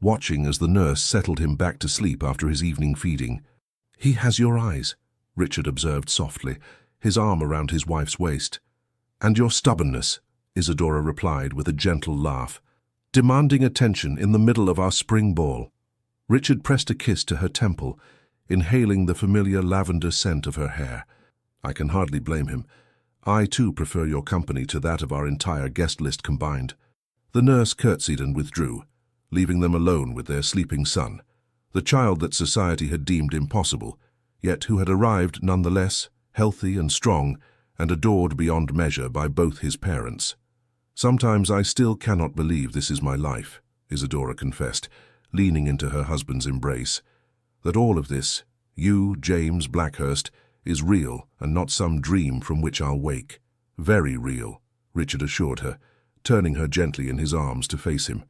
watching as the nurse settled him back to sleep after his evening feeding. "He has your eyes," Richard observed softly, his arm around his wife's waist. "And your stubbornness," Isidora replied with a gentle laugh, "demanding attention in the middle of our spring ball." Richard pressed a kiss to her temple, inhaling the familiar lavender scent of her hair. "I can hardly blame him. I, too, prefer your company to that of our entire guest list combined." The nurse curtsied and withdrew, leaving them alone with their sleeping son, the child that society had deemed impossible, yet who had arrived nonetheless, healthy and strong, and adored beyond measure by both his parents. "Sometimes I still cannot believe this is my life," Isidora confessed, leaning into her husband's embrace. "That all of this, you, James Blackhurst, is real and not some dream from which I'll wake." "Very real," Richard assured her, turning her gently in his arms to face him.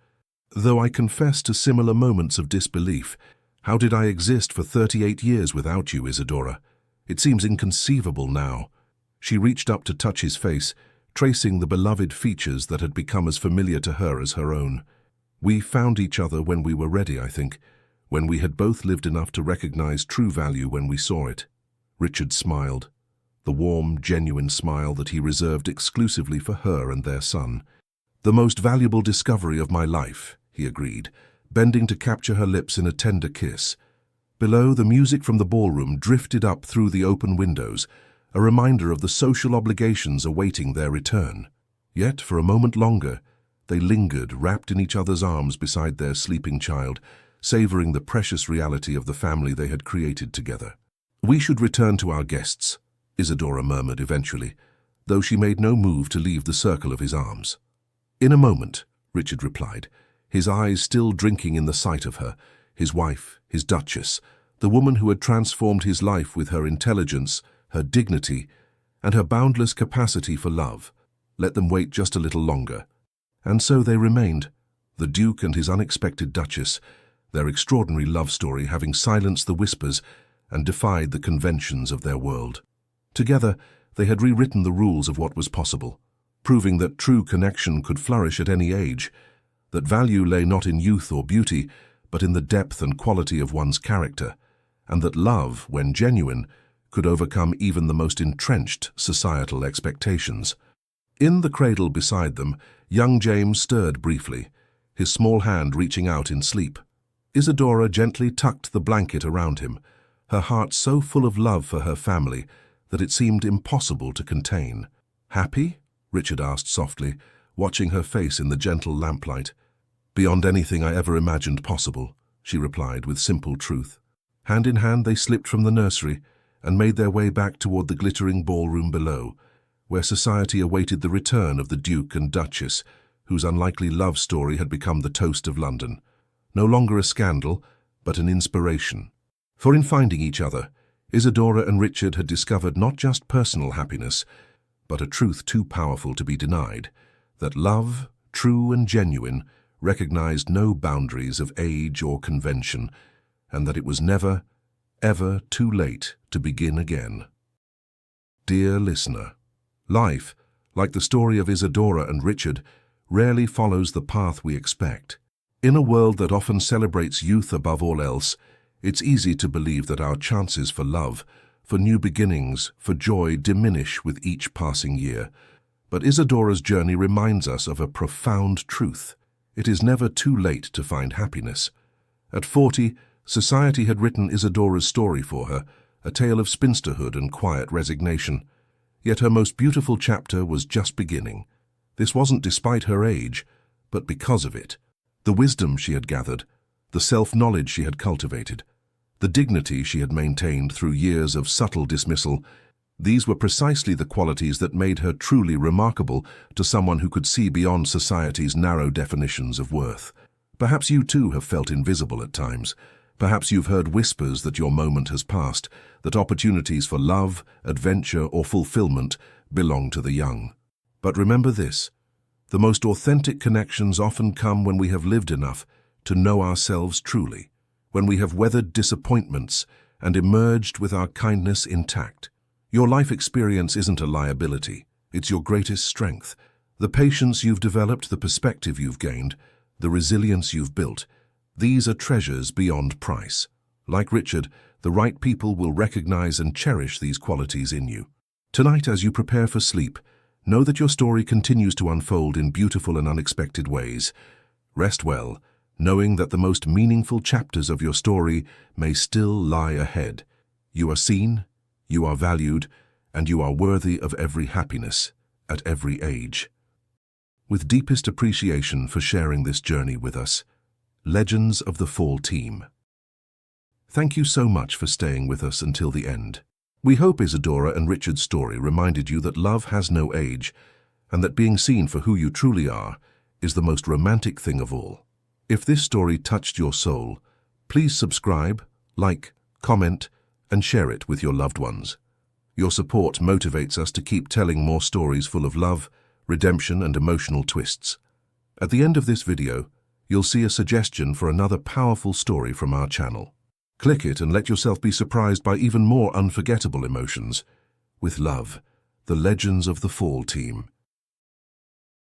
"Though I confess to similar moments of disbelief. How did I exist for 38 years without you, Isidora? It seems inconceivable now." She reached up to touch his face, tracing the beloved features that had become as familiar to her as her own. "We found each other when we were ready, I think, when we had both lived enough to recognize true value when we saw it." Richard smiled, the warm, genuine smile that he reserved exclusively for her and their son. "The most valuable discovery of my life," he agreed, bending to capture her lips in a tender kiss. Below, the music from the ballroom drifted up through the open windows, a reminder of the social obligations awaiting their return. Yet, for a moment longer, they lingered, wrapped in each other's arms beside their sleeping child, savoring the precious reality of the family they had created together. "We should return to our guests," Isidora murmured eventually, though she made no move to leave the circle of his arms. "In a moment," Richard replied, his eyes still drinking in the sight of her, his wife, his duchess, the woman who had transformed his life with her intelligence, her dignity, and her boundless capacity for love. Let them wait just a little longer. And so they remained, the Duke and his unexpected Duchess, their extraordinary love story having silenced the whispers and defied the conventions of their world. Together, they had rewritten the rules of what was possible, proving that true connection could flourish at any age, that value lay not in youth or beauty, but in the depth and quality of one's character, and that love, when genuine, could overcome even the most entrenched societal expectations. In the cradle beside them, young James stirred briefly, his small hand reaching out in sleep. Isadora gently tucked the blanket around him, her heart so full of love for her family that it seemed impossible to contain. "Happy?" Richard asked softly, watching her face in the gentle lamplight. "Beyond anything I ever imagined possible," she replied with simple truth. Hand in hand they slipped from the nursery and made their way back toward the glittering ballroom below, where society awaited the return of the Duke and Duchess, whose unlikely love story had become the toast of London. No longer a scandal, but an inspiration. For in finding each other, Isadora and Richard had discovered not just personal happiness, but a truth too powerful to be denied, that love, true and genuine, recognized no boundaries of age or convention, and that it was never, ever too late to begin again. Dear listener, life, like the story of Isadora and Richard, rarely follows the path we expect. In a world that often celebrates youth above all else, it's easy to believe that our chances for love, for new beginnings, for joy diminish with each passing year. But Isadora's journey reminds us of a profound truth. It is never too late to find happiness. At 40, society had written Isadora's story for her, a tale of spinsterhood and quiet resignation. Yet her most beautiful chapter was just beginning. This wasn't despite her age, but because of it. The wisdom she had gathered, the self-knowledge she had cultivated, the dignity she had maintained through years of subtle dismissal, these were precisely the qualities that made her truly remarkable to someone who could see beyond society's narrow definitions of worth. Perhaps you too have felt invisible at times. Perhaps you've heard whispers that your moment has passed, that opportunities for love, adventure, or fulfillment belong to the young. But remember this, the most authentic connections often come when we have lived enough to know ourselves truly, when we have weathered disappointments and emerged with our kindness intact. Your life experience isn't a liability, it's your greatest strength. The patience you've developed, the perspective you've gained, the resilience you've built, these are treasures beyond price. Like Richard, the right people will recognize and cherish these qualities in you. Tonight, as you prepare for sleep, know that your story continues to unfold in beautiful and unexpected ways. Rest well, knowing that the most meaningful chapters of your story may still lie ahead. You are seen, you are valued, and you are worthy of every happiness, at every age. With deepest appreciation for sharing this journey with us, Legends of the Fall team. Thank you so much for staying with us until the end. We hope Isadora and Richard's story reminded you that love has no age, and that being seen for who you truly are is the most romantic thing of all. If this story touched your soul, please subscribe, like, comment, and share it with your loved ones. Your support motivates us to keep telling more stories full of love, redemption, and emotional twists. At the end of this video, you'll see a suggestion for another powerful story from our channel. Click it and let yourself be surprised by even more unforgettable emotions. With love, the Legends of the Fall team.